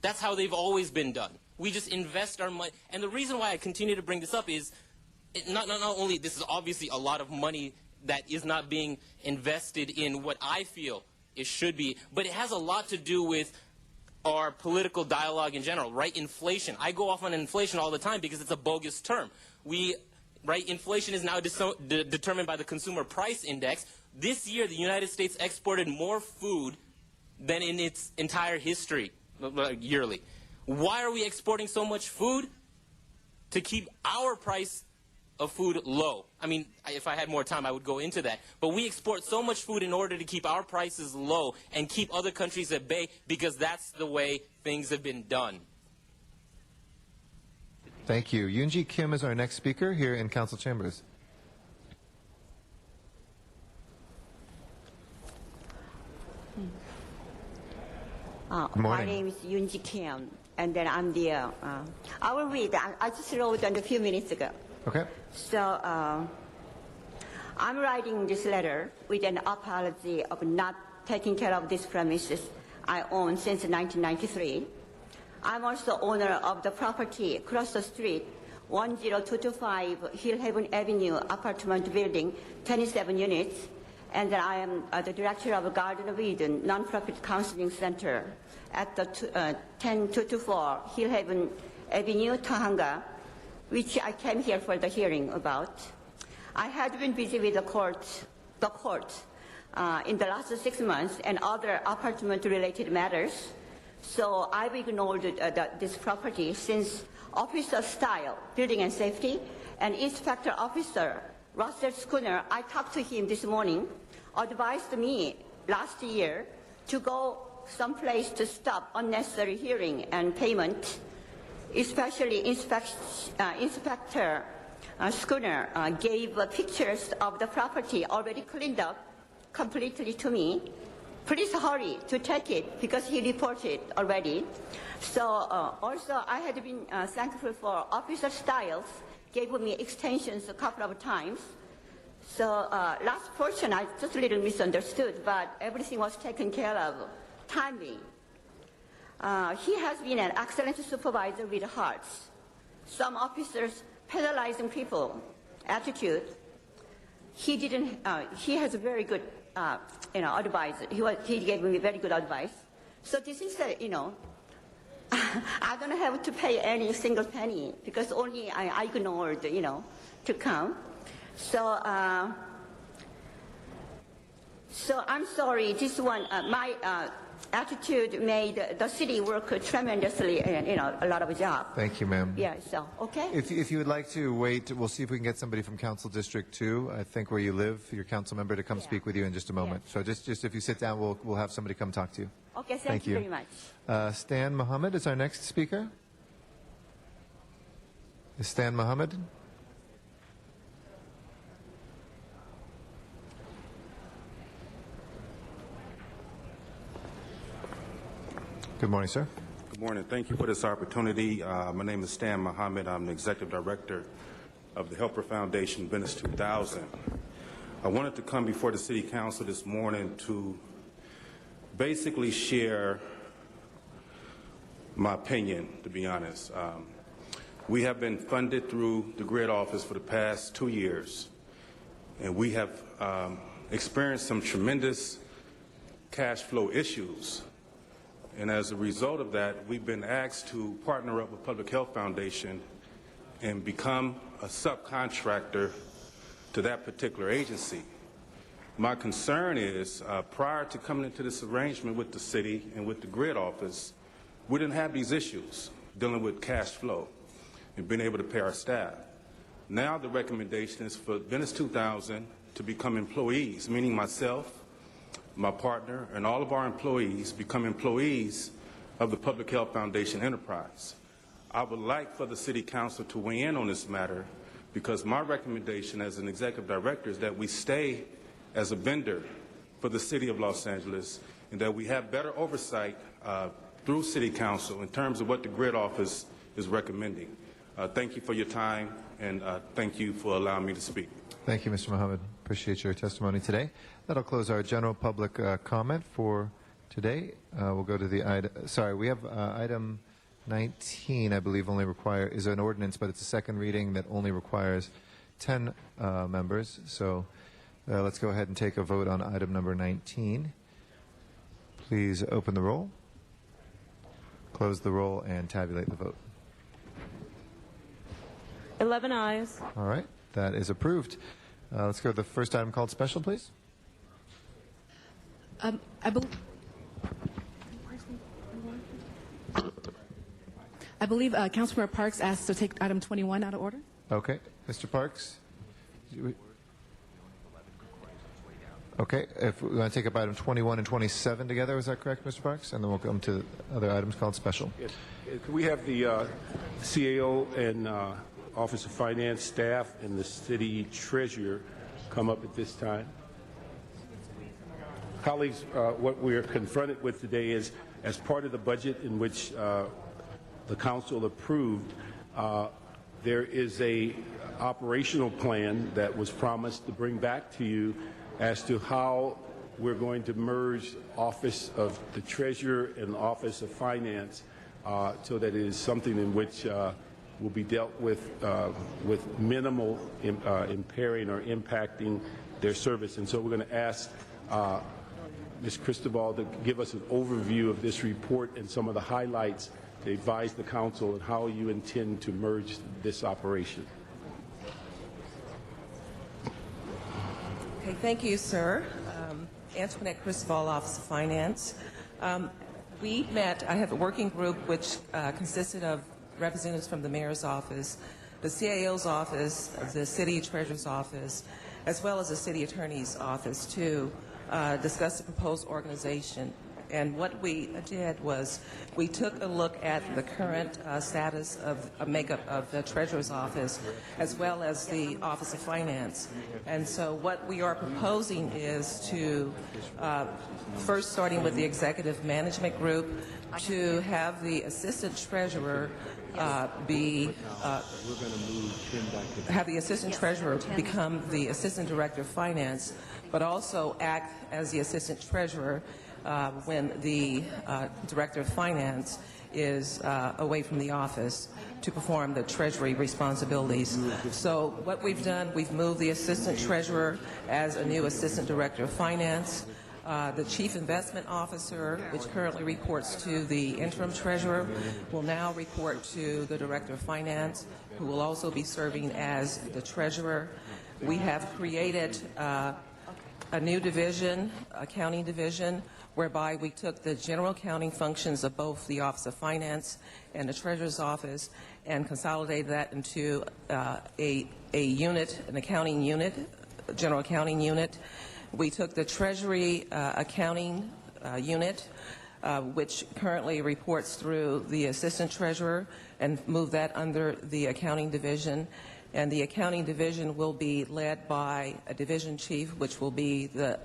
That's how they've always been done. We just invest our money. And the reason why I continue to bring this up is not only this is obviously a lot of money that is not being invested in what I feel it should be, but it has a lot to do with our political dialogue in general, right? Inflation. I go off on inflation all the time because it's a bogus term. Inflation is now determined by the Consumer Price Index. This year, the United States exported more food than in its entire history, yearly. Why are we exporting so much food? To keep our price of food low. I mean, if I had more time, I would go into that. But we export so much food in order to keep our prices low and keep other countries at bay because that's the way things have been done. Thank you. Yoonji Kim is our next speaker here in Council Chambers. My name is Yoonji Kim, and then I'm the, I will read, I just wrote it a few minutes ago. Okay. So I'm writing this letter with an apology of not taking care of these premises I own since 1993. I'm also owner of the property across the street 10225 Hillhaven Avenue apartment building, 27 units. And then I am the director of Garden of Eden Nonprofit Counseling Center at the 10224 Hillhaven Avenue, Tahanga, which I came here for the hearing about. I had been busy with the court in the last 6 months and other apartment-related matters. So I've ignored this property since Officer Style, Building and Safety, and Inspector Officer Russell Schooner, I talked to him this morning, advised me last year to go someplace to stop unnecessary hearing and payment, especially Inspector Schooner gave pictures of the property already cleaned up completely to me. Please hurry to take it because he reported already. So also I had been thankful for Officer Stiles gave me extensions a couple of times. So last portion I just a little misunderstood, but everything was taken care of timely. He has been an excellent supervisor with hearts. Some officers penalizing people attitude. He didn't. He has a very good, advice. He gave me very good advice. So this is I don't have to pay any single penny because only I ignored, to come. So I'm sorry. This one, my attitude made the city work tremendously, a lot of job. Thank you, ma'am. Yeah. So okay. If you would like to wait, we'll see if we can get somebody from Council District 2, I think where you live, your council member, to come speak with you in just a moment. So just if you sit down, we'll have somebody come talk to you. Okay. Thank you very much. Stan Mohammed is our next speaker. Is Stan Mohammed? Good morning, sir. Good morning. Thank you for this opportunity. My name is Stan Mohammed. I'm the Executive Director of the Helper Foundation, Venice 2000. I wanted to come before the City Council this morning to basically share my opinion, to be honest. We have been funded through the GRID office for the past 2 years, and we have experienced some tremendous cash flow issues. And as a result of that, we've been asked to partner up with Public Health Foundation and become a subcontractor to that particular agency. My concern is, prior to coming into this arrangement with the city and with the GRID office, we didn't have these issues dealing with cash flow and being able to pay our staff. Now the recommendation is for Venice 2000 to become employees, meaning myself, my partner, and all of our employees become employees of the Public Health Foundation enterprise. I would like for the City Council to weigh in on this matter because my recommendation as an Executive Director is that we stay as a vendor for the City of Los Angeles and that we have better oversight through City Council in terms of what the GRID office is recommending. Thank you for your time, and thank you for allowing me to speak. Thank you, Mr. Mohammed. Appreciate your testimony today. That'll close our general public comment for today. We'll go to the item. Sorry, we have item 19, I believe, is an ordinance, but it's a second reading that only requires 10 members. So let's go ahead and take a vote on item number 19. Please open the roll, close the roll, and tabulate the vote. 11 ayes. All right, that is approved. Let's go to the first item called special, please. I believe Councilmember Parks asked to take item 21 out of order. Okay, Mr. Parks. Okay, if we want to take up item 21 and 27 together, is that correct, Mr. Parks? And then we'll come to other items called special. Yes. Can we have the CAO and Office of Finance staff and the city treasurer come up at this time? Colleagues, what we are confronted with today is, as part of the budget in which the council approved, there is a operational plan that was promised to bring back to you as to how we're going to merge Office of the Treasurer and Office of Finance so that it is something in which will be dealt with minimal impairing or impacting their service. And so we're going to ask Ms. Cristobal to give us an overview of this report and some of the highlights to advise the council on how you intend to merge this operation. Okay, thank you, sir. Antoinette Cristobal, Office of Finance. We met, I have a working group which consisted of representatives from the mayor's office, the CAO's office, the city treasurer's office, as well as the city attorney's office to discuss the proposed organization. And what we did was we took a look at the current status of makeup of the treasurer's office as well as the Office of Finance. And so what we are proposing is to, first starting with the executive management group, to have the assistant treasurer have the assistant treasurer become the assistant director of finance, but also act as the assistant treasurer when the director of finance is away from the office to perform the treasury responsibilities. So what we've done, we've moved the assistant treasurer as a new assistant director of finance. The chief investment officer, which currently reports to the interim treasurer, will now report to the director of finance, who will also be serving as the treasurer. We have created a new division, accounting division, whereby we took the general accounting functions of both the Office of Finance and the Treasurer's Office and consolidated that into a unit, an accounting unit, general accounting unit. We took the Treasury accounting unit, which currently reports through the Assistant Treasurer, and moved that under the accounting division. And the accounting division will be led by a division chief, which will be the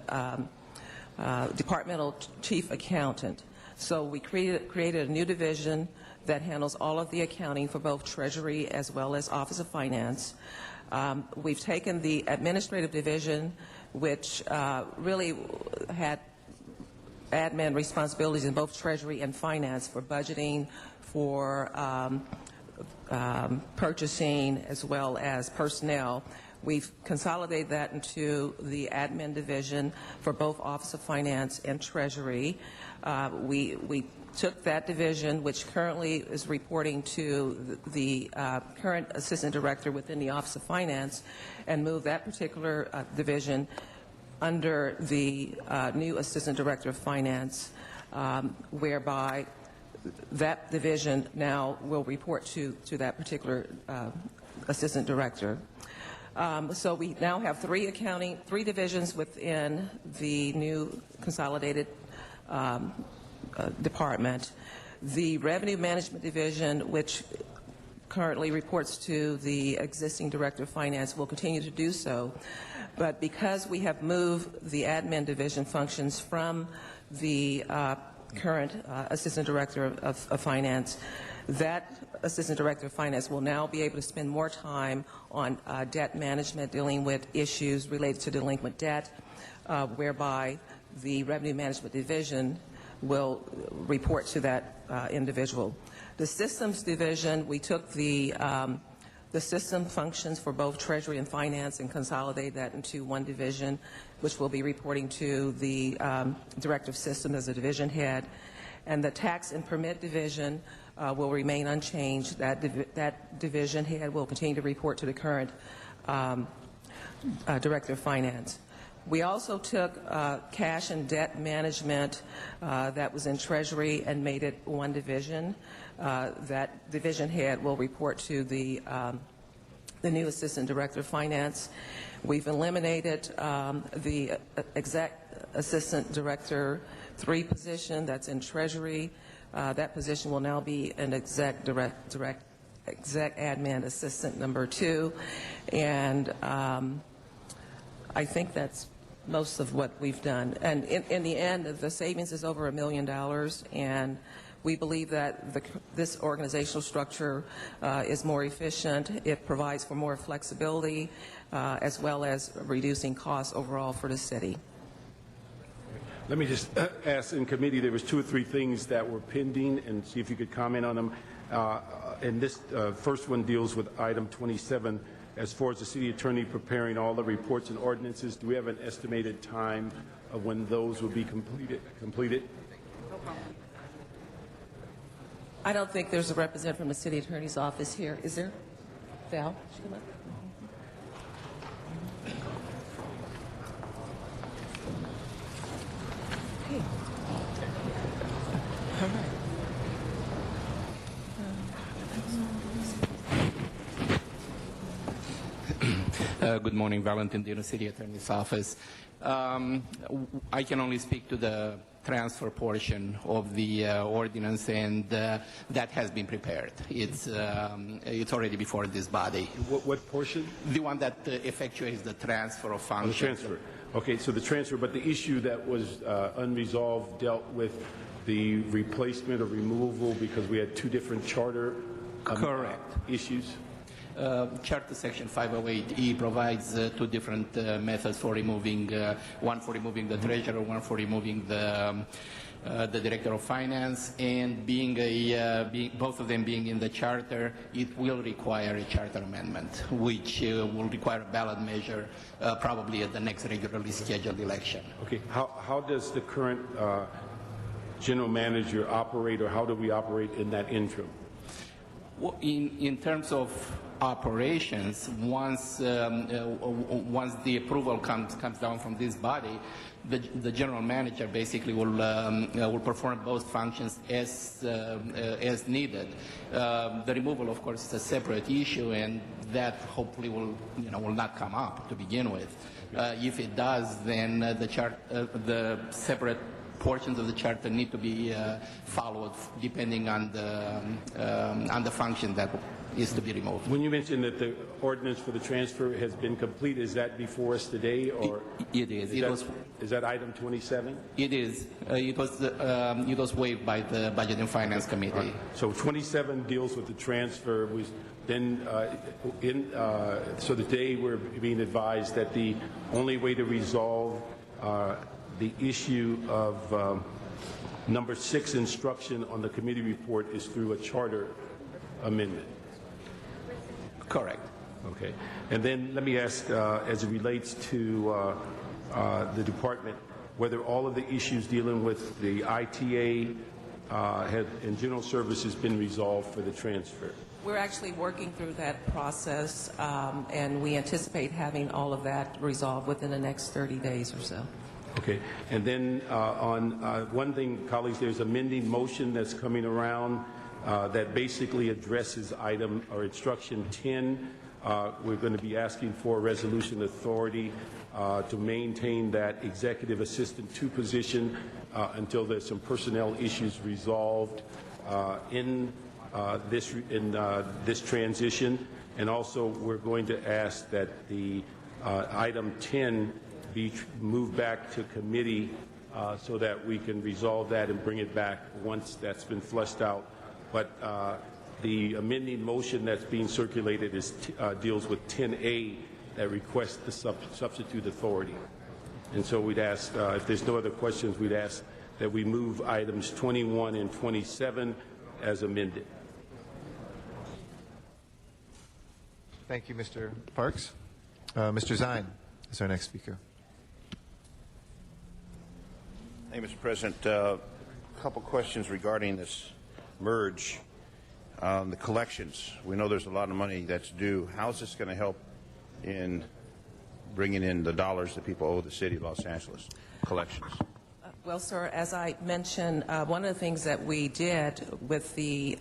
departmental chief accountant. So we created a new division that handles all of the accounting for both Treasury as well as Office of Finance. We've taken the administrative division, which really had admin responsibilities in both Treasury and Finance for budgeting, for purchasing, as well as personnel. We've consolidated that into the admin division for both Office of Finance and Treasury. We took that division, which currently is reporting to the current assistant director within the Office of Finance, and moved that particular division under the new assistant director of finance, whereby that division now will report to that particular assistant director. So we now have three divisions within the new consolidated department. The revenue management division, which currently reports to the existing director of finance, will continue to do so. But because we have moved the admin division functions from the current assistant director of finance, that assistant director of finance will now be able to spend more time on debt management, dealing with issues related to delinquent debt, whereby the revenue management division will report to that individual. The systems division, we took the system functions for both Treasury and Finance and consolidated that into one division, which will be reporting to the Director of System as a division head. And the tax and permit division will remain unchanged. That division head will continue to report to the current Director of Finance. We also took cash and debt management that was in Treasury and made it one division. That division head will report to the new Assistant Director of Finance. We've eliminated the Exec Assistant Director 3 position that's in Treasury. That position will now be an Exec Admin Assistant number 2. And I think that's most of what we've done. And in the end, the savings is over $1 million, and we believe that this organizational structure is more efficient. It provides for more flexibility, as well as reducing costs overall for the city. Let me just ask, in committee, there was 2 or 3 things that were pending, and see if you could comment on them. And this first one deals with item 27. As far as the city attorney preparing all the reports and ordinances, do we have an estimated time of when those will be completed? I don't think there's a representative from the city attorney's office here. Is there? Val? Come on. Okay. All right. Good morning, Valentin Dino, City Attorney's Office. I can only speak to the transfer portion of the ordinance, and that has been prepared. It's already before this body. What portion? The one that effectuates the transfer of functions. The transfer. Okay, so the transfer, but the issue that was unresolved dealt with the replacement or removal because we had two different charter issues? Charter Section 508E provides two different methods for removing, one for removing the treasurer, one for removing the director of finance, and both of them being in the charter, it will require a charter amendment, which will require a ballot measure probably at the next regularly scheduled election. Okay, how does the current general manager operate, or how do we operate in that interim? Well, in terms of operations, once the approval comes down from this body, the general manager basically will perform both functions as needed. The removal, of course, is a separate issue, and that hopefully will not come up to begin with. If it does, then the separate portions of the charter need to be followed depending on the function that is to be removed. When you mentioned that the ordinance for the transfer has been complete, is that before us today, or it is? Is that item 27? It is. It was waived by the Budget and Finance Committee. Right. So 27 deals with the transfer. So today we're being advised that the only way to resolve the issue of number 6 instruction on the committee report is through a charter amendment. Correct. Okay. And then let me ask, as it relates to the department, whether all of the issues dealing with the ITA and general services been resolved for the transfer. We're actually working through that process, and we anticipate having all of that resolved within the next 30 days or so. Okay. And then on one thing, colleagues, there's amending motion that's coming around that basically addresses item or instruction 10. We're going to be asking for resolution authority to maintain that executive assistant 2 position until there's some personnel issues resolved in this transition. And also we're going to ask that the item 10 be moved back to committee so that we can resolve that and bring it back once that's been flushed out. But the amending motion that's being circulated deals with 10A that requests the substitute authority. And so we'd ask, if there's no other questions, we'd ask that we move items 21 and 27 as amended. Thank you, Mr. Parks. Mr. Zine is our next speaker. Thank you, Mr. President. A couple questions regarding this merge. The collections. We know there's a lot of money that's due. How is this going to help in bringing in the dollars that people owe the city of Los Angeles? Collections. Well, sir, as I mentioned, one of the things that we did with the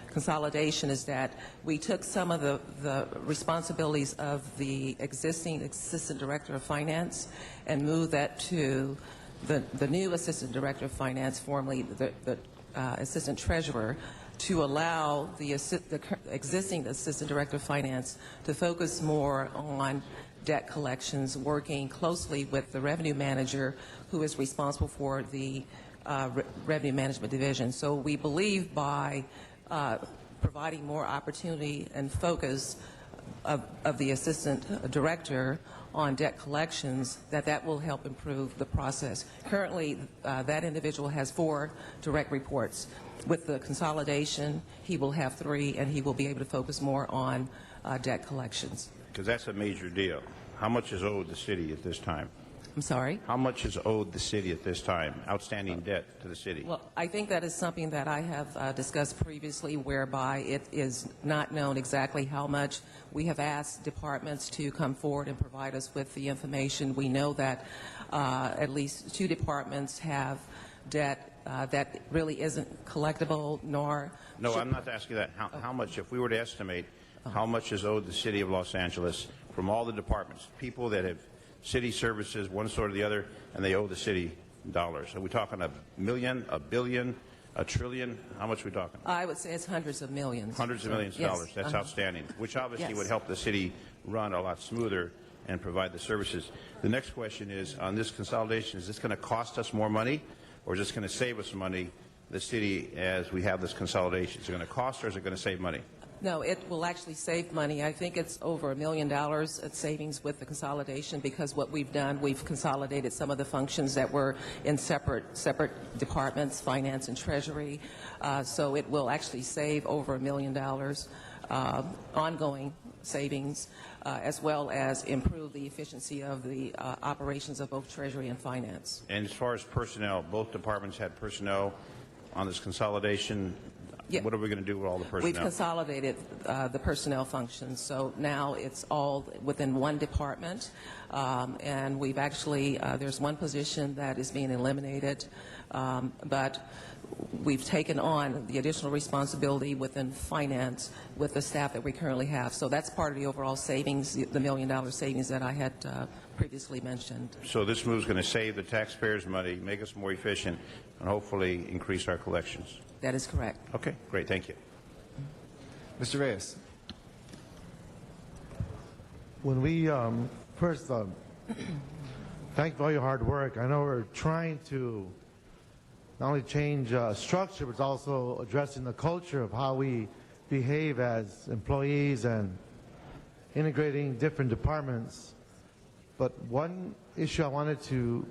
consolidation is that we took some of the responsibilities of the existing Assistant Director of Finance and moved that to the new Assistant Director of Finance, formerly the Assistant Treasurer, to allow the existing Assistant Director of Finance to focus more on debt collections, working closely with the Revenue Manager, who is responsible for the Revenue Management Division. So we believe by providing more opportunity and focus of the Assistant Director on debt collections, that will help improve the process. Currently, that individual has 4 direct reports. With the consolidation, he will have 3, and he will be able to focus more on debt collections. Because that's a major deal. How much is owed the city at this time? I'm sorry? How much is owed the city at this time, outstanding debt to the city? Well, I think that is something that I have discussed previously, whereby it is not known exactly how much. We have asked departments to come forward and provide us with the information. We know that at least 2 departments have debt that really isn't collectible, nor... No, I'm not asking that. How much, if we were to estimate, how much is owed the city of Los Angeles from all the departments, people that have city services, one sort or the other, and they owe the city dollars? Are we talking $1 million, $1 billion, $1 trillion? How much are we talking? I would say it's hundreds of millions. Hundreds of millions of dollars. That's outstanding, which obviously would help the city run a lot smoother and provide the services. The next question is, on this consolidation, is this going to cost us more money, or is this going to save us money, the city, as we have this consolidation? Is it going to cost, or is it going to save money? No, it will actually save money. I think it's over $1 million at savings with the consolidation, because what we've done, we've consolidated some of the functions that were in separate departments, finance and treasury. So it will actually save over $1 million ongoing savings, as well as improve the efficiency of the operations of both treasury and finance. And as far as personnel, both departments had personnel on this consolidation. Yeah. What are we going to do with all the personnel? We've consolidated the personnel functions, so now it's all within one department, and we've actually, there's one position that is being eliminated, but we've taken on the additional responsibility within finance with the staff that we currently have. So that's part of the overall savings, the $1 million savings that I had previously mentioned. So this move is going to save the taxpayers money, make us more efficient, and hopefully increase our collections. That is correct. Okay, great. Thank you. Mr. Reyes. When we first thank you for all your hard work. I know we're trying to not only change structure, but also addressing the culture of how we behave as employees and integrating different departments. But one issue I wanted to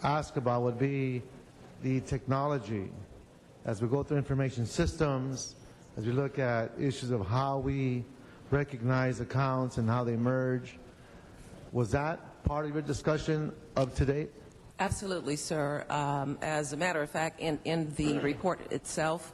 ask about would be the technology. As we go through information systems, as we look at issues of how we recognize accounts and how they merge, was that part of your discussion of today? Absolutely, sir. As a matter of fact, in the report itself,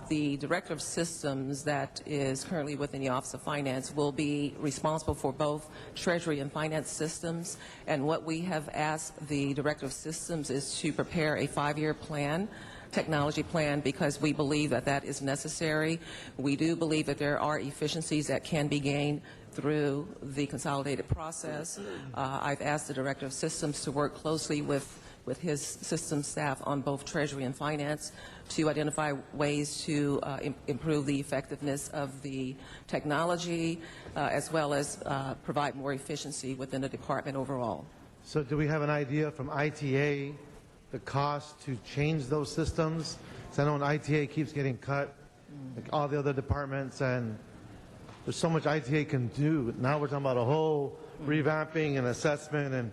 the Director of Systems that is currently within the Office of Finance will be responsible for both Treasury and Finance systems. And what we have asked the Director of Systems is to prepare a 5-year plan, technology plan, because we believe that that is necessary. We do believe that there are efficiencies that can be gained through the consolidated process. I've asked the Director of Systems to work closely with his system staff on both Treasury and Finance to identify ways to improve the effectiveness of the technology, as well as provide more efficiency within the department overall. So do we have an idea from ITA the cost to change those systems? So I know ITA keeps getting cut, like all the other departments, and there's so much ITA can do. Now we're talking about a whole revamping and assessment and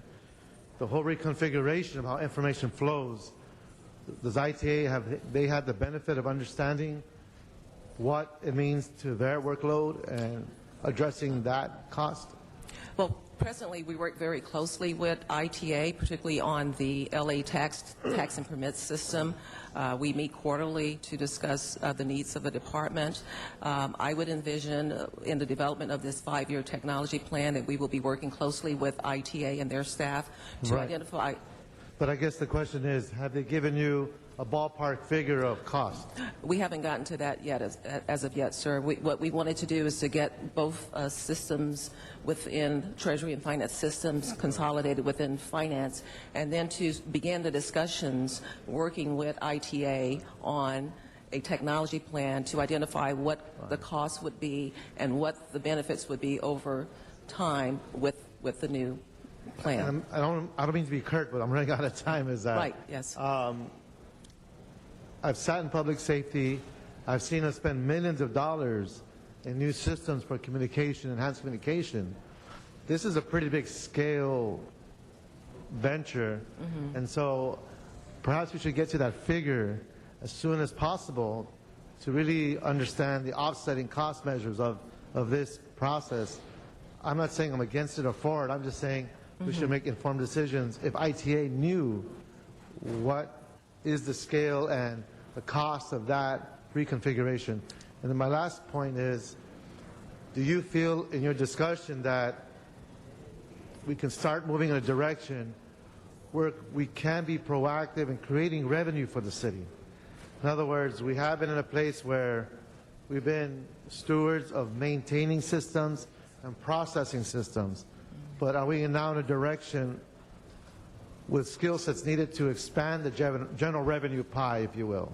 the whole reconfiguration of how information flows. Does ITA they had the benefit of understanding what it means to their workload and addressing that cost? Well, presently we work very closely with ITA, particularly on the LA tax and permits system. We meet quarterly to discuss the needs of the department. I would envision in the development of this 5-year technology plan that we will be working closely with ITA and their staff to identify. But I guess the question is, have they given you a ballpark figure of cost? We haven't gotten to that yet, as of yet, sir. What we wanted to do is to get both systems within Treasury and Finance systems consolidated within Finance, and then to begin the discussions working with ITA on a technology plan to identify what the cost would be and what the benefits would be over time with the new plan. I don't mean to be curt, but I'm running out of time. Is that right? Yes. I've sat in public safety. I've seen us spend millions of dollars in new systems for communication, enhanced communication. this is a pretty big scale venture, and so perhaps we should get to that figure as soon as possible to really understand the offsetting cost measures of this process. I'm not saying I'm against it or for it. I'm just saying we should make informed decisions. If ITA knew what is the scale and the cost of that reconfiguration. And then my last point is, do you feel in your discussion that we can start moving in a direction where we can be proactive in creating revenue for the city? In other words, we have been in a place where we've been stewards of maintaining systems and processing systems, but are we now in a direction with skill sets needed to expand the general revenue pie, if you will?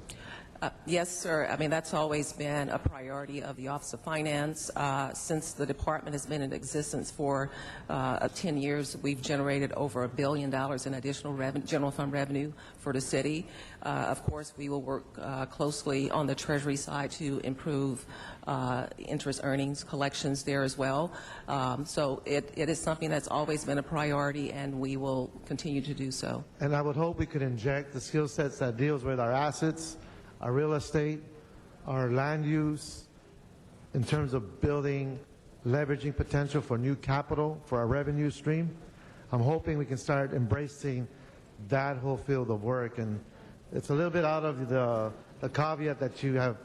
Yes, sir. I mean, that's always been a priority of the Office of Finance. Since the department has been in existence for 10 years, we've generated over $1 billion in additional general fund revenue for the city. Of course, we will work closely on the Treasury side to improve interest earnings collections there as well. So it is something that's always been a priority, and we will continue to do so. And I would hope we could inject the skill sets that deals with our assets, our real estate, our land use, in terms of building, leveraging potential for new capital for our revenue stream. I'm hoping we can start embracing that whole field of work. And it's a little bit out of the caveat that you have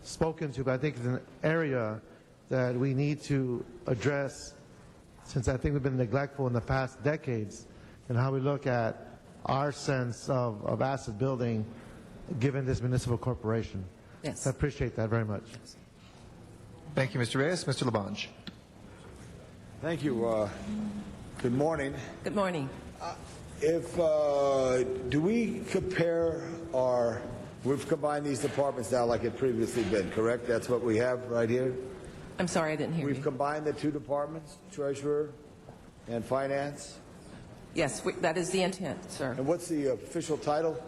spoken to, but I think it's an area that we need to address, since I think we've been neglectful in the past decades in how we look at our sense of asset building given this municipal corporation. Yes. I appreciate that very much. Thank you, Mr. Reyes. Mr. Labange. Thank you. Good morning. Good morning. Do we compare we've combined these departments now like it previously been, correct? That's what we have right here? I'm sorry, I didn't hear you. We've combined the two departments, Treasurer and Finance? Yes, that is the intent, sir. And what's the official title?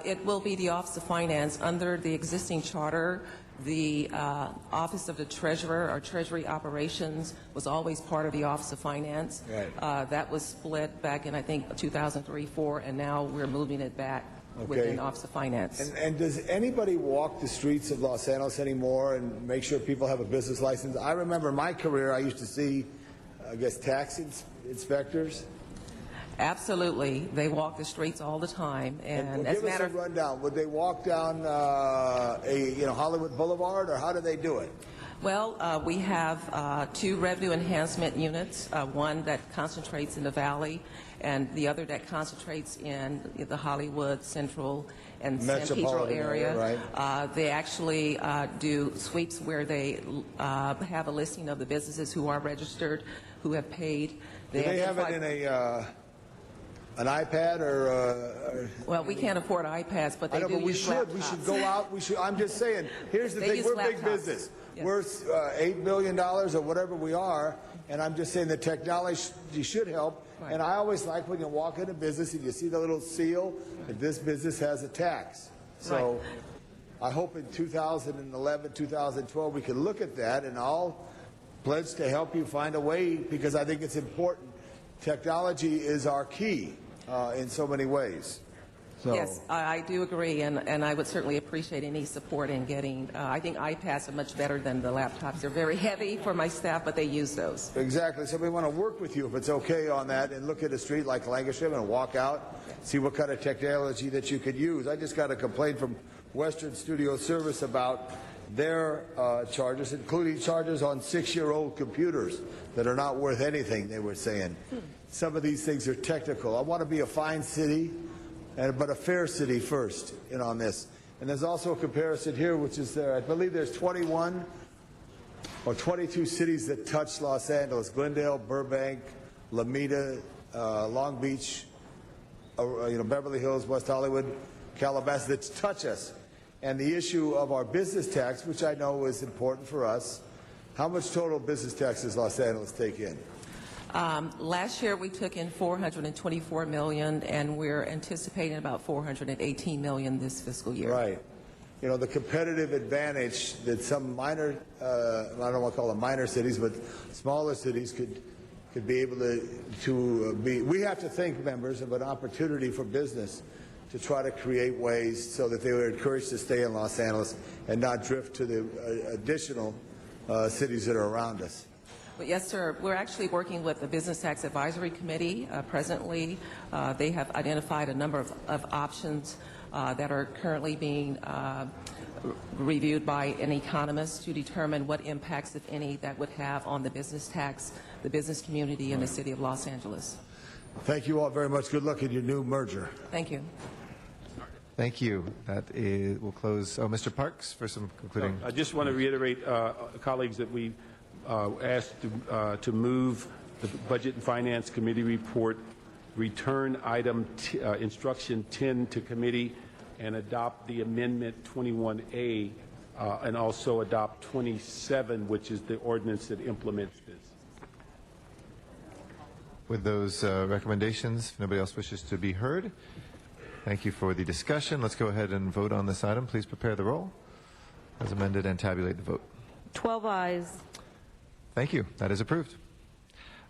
It will be the Office of Finance. Under the existing charter, the Office of the Treasurer, or Treasury Operations, was always part of the Office of Finance. Right. That was split back in, I think, 2003-04, and now we're moving it back within the Office of Finance. And does anybody walk the streets of Los Angeles anymore and make sure people have a business license? I remember in my career I used to see, I guess, tax inspectors. Absolutely. They walk the streets all the time. And as give us a rundown. Would they walk down Hollywood Boulevard, or how do they do it? Well, we have two revenue enhancement units, one that concentrates in the Valley and the other that concentrates in the Hollywood, Central, and San Pedro area. Right. They actually do sweeps where they have a listing of the businesses who are registered, who have paid. Do they have it in an iPad or? Well, we can't afford iPads, but they do but we use should. laptops. We should go out. We should. I'm just saying. Here's the They thing. use We're laptops. big business. Yes. We're $8 billion or whatever we are, and I'm just saying the technology should help. Right. And I always like when you walk into business and you see the little seal that this business has a tax. So I hope in 2011, 2012 we can look at that, and I'll pledge to help you find a way, because I think it's important. Technology is our key in so many ways. So. Yes, I do agree, and I would certainly appreciate any support in getting, I think iPads are much better than the laptops. They're very heavy for my staff, but they use those. Exactly. So we want to work with you, if it's okay on that, and look at a street like Lankershim and walk out, see what kind of technology that you could use. I just got a complaint from Western Studio Service about their charges, including charges on 6-year-old computers that are not worth anything, they were saying. Some of these things are technical. I want to be a fine city, but a fair city first on this. And there's also a comparison here, which is there. I believe there's 21 or 22 cities that touch Los Angeles: Glendale, Burbank, Lomita, Long Beach, Beverly Hills, West Hollywood, Calabasas, that touch us. And the issue of our business tax, which I know is important for us, how much total business tax does Los Angeles take in? Last year we took in $424 million, and we're anticipating about $418 million this fiscal year. Right. you know, the competitive advantage that some minor, I don't want to call them minor cities, but smaller cities could be able to be. We have to think, members, of an opportunity for business to try to create ways so that they were encouraged to stay in Los Angeles and not drift to the additional cities that are around us. Well, yes, sir. We're actually working with the Business Tax Advisory Committee. Presently, they have identified a number of options that are currently being reviewed by an economist to determine what impacts, if any, that would have on the business tax, the business community in the city of Los Angeles. Thank you all very much. Good luck in your new merger. Thank you. Thank you. That is, we'll close. Oh, Mr. Parks, for some concluding. I just want to reiterate, colleagues, that we asked to move the Budget and Finance Committee report, return item instruction 10 to committee, and adopt the amendment 21A, and also adopt 27, which is the ordinance that implements this. With those recommendations, if nobody else wishes to be heard, thank you for the discussion. Let's go ahead and vote on this item. Please prepare the roll as amended and tabulate the vote. 12 ayes. Thank you. That is approved.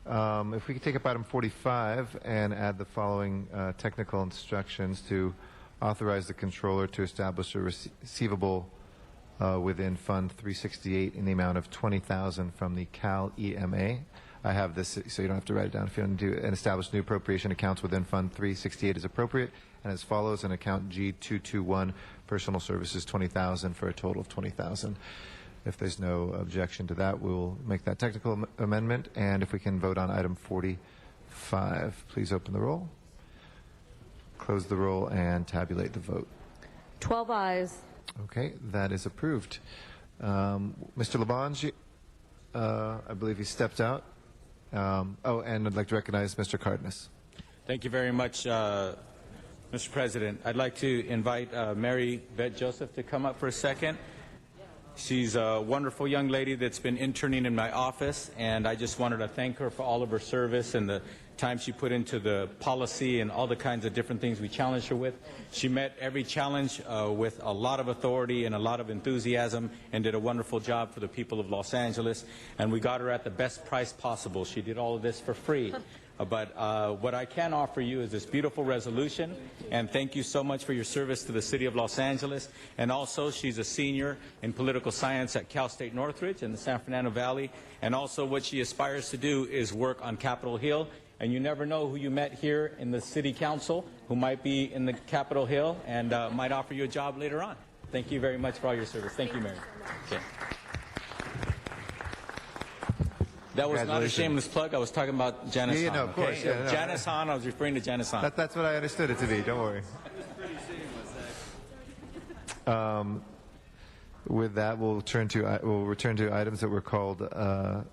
If we could take up item 45 and add the following technical instructions to authorize the controller to establish a receivable within Fund 368 in the amount of $20,000 from the Cal EMA. I have this so you don't have to write it down if you want to do, and establish new appropriation accounts within Fund 368 as appropriate, and as follows: an account G221 personal services $20,000 for a total of $20,000. If there's no objection to that, we'll make that technical amendment. And if we can vote on item 45, please open the roll, close the roll, and tabulate the vote. 12 ayes. Okay, that is approved. Mr. Labange, I believe he stepped out. And I'd like to recognize Mr. Cardenas. Thank you very much, Mr. President. I'd like to invite Mary Beth Joseph to come up for a second. She's a wonderful young lady that's been interning in my office, and I just wanted to thank her for all of her service and the time she put into the policy and all the kinds of different things we challenged her with. She met every challenge with a lot of authority and a lot of enthusiasm and did a wonderful job for the people of Los Angeles, and we got her at the best price possible. She did all of this for free. But what I can offer you is this beautiful resolution, and thank you so much for your service to the city of Los Angeles. And also, she's a senior in political science at Cal State Northridge in the San Fernando Valley, and also what she aspires to do is work on Capitol Hill. And you never know who you met here in the city council who might be in the Capitol Hill and might offer you a job later on. Thank you very much for all your service. Thank you, Mary. Okay. That was not a shameless plug. I was talking about Janice Hahn. No, of course. Okay? Yeah, no. Janice Hahn, I was referring to Janice Hahn. That's what I understood it to be. Don't worry. With that, we'll return to items that were called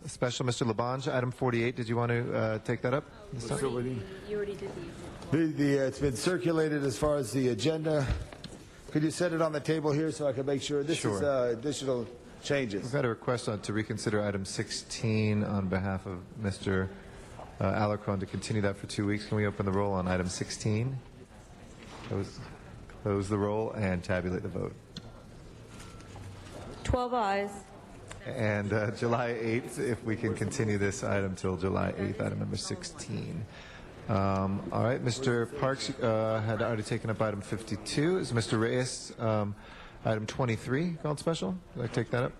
special. Mr. Labange, item 48. Did you want to take that up? You already did It's been circulated as far as the agenda. Could you set it on the table here so I can make sure this is additional changes? We've had a request to reconsider item 16 on behalf of Mr. Alarcon to continue that for 2 weeks. Can we open the roll on item 16? Close the roll and tabulate the vote. 12 ayes. And July 8th, if we can continue this item till July 8th, item number 16. All right, Mr. Parks had already taken up item 52. Is Mr. Reyes item 23 called special? Would you like to take that up?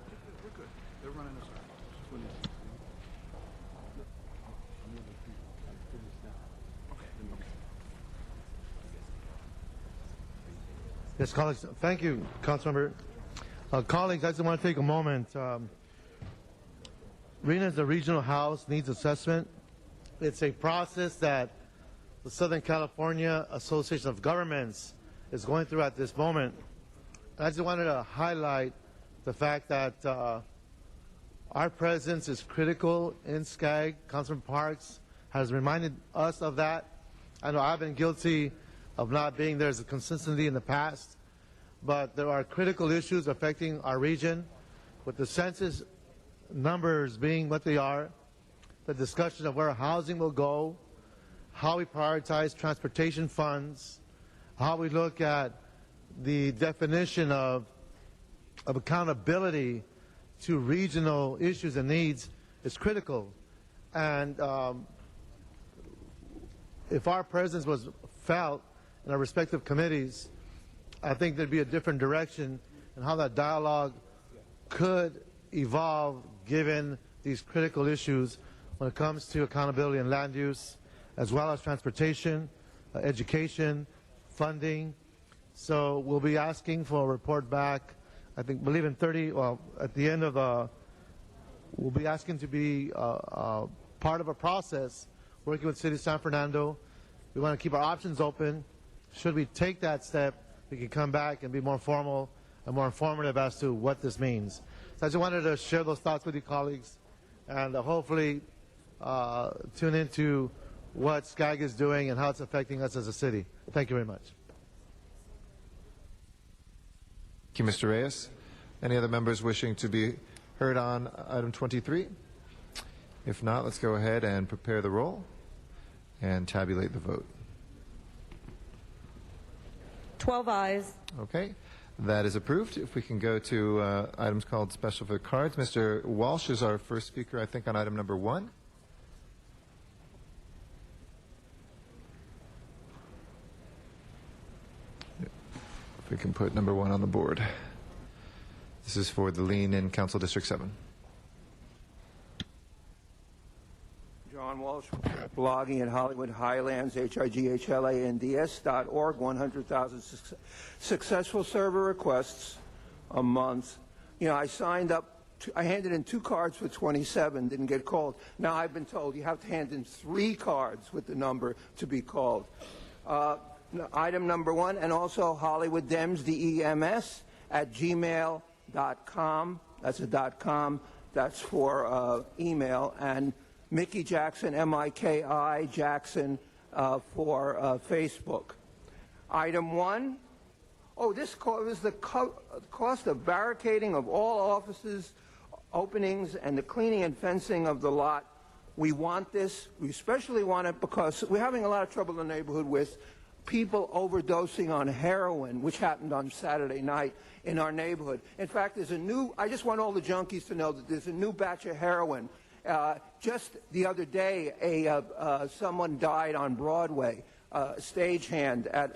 Yes, colleagues. Thank you, Councilmember. Colleagues, I just want to take a moment. RHNA is the Regional House Needs Assessment. It's a process that the Southern California Association of Governments is going through at this moment. I just wanted to highlight the fact that our presence is critical in SCAG. Councilman Parks has reminded us of that. I know I've been guilty of not being there as consistently in the past, but there are critical issues affecting our region, with the census numbers being what they are, the discussion of where housing will go, how we prioritize transportation funds, how we look at the definition of of accountability to regional issues and needs is critical. And if our presence was felt in our respective committees, I think there'd be a different direction in how that dialogue could evolve given these critical issues when it comes to accountability and land use, as well as transportation, education, funding. So we'll be asking for a report back, I believe at the end of we'll be asking to be part of a process working with City of San Fernando. We want to keep our options open. Should we take that step, we can come back and be more formal and more informative as to what this means. So I just wanted to share those thoughts with you, colleagues, and hopefully tune into what SCAG is doing and how it's affecting us as a city. Thank you very much. Thank you, Mr. Reyes. Any other members wishing to be heard on item 23? If not, let's go ahead and prepare the roll and tabulate the vote. 12 ayes. Okay, that is approved. If we can go to items called special vote cards. Mr. Walsh is our first speaker, I think, on item number 1. If we can put number 1 on the board. This is for the lien in Council District 7. John Walsh, blogging at Hollywood Highlands, HIGHLANDS.org, 100,000 successful server requests a month. You know, I signed up, I handed in 2 cards for 27, didn't get called. Now I've been told you have to hand in 3 cards with the number to be called. Item number 1, and also Hollywood Dems, DEMS, at gmail.com. That's a .com. That's for email. And Mickey Jackson, M-I-K-I, Jackson, for Facebook. Item 1, this is the cost of barricading of all offices, openings, and the cleaning and fencing of the lot. We want this. We especially want it because we're having a lot of trouble in the neighborhood with people overdosing on heroin, which happened on Saturday night in our neighborhood. In fact, I just want all the junkies to know that there's a new batch of heroin. Just the other day, someone died on Broadway, stagehand at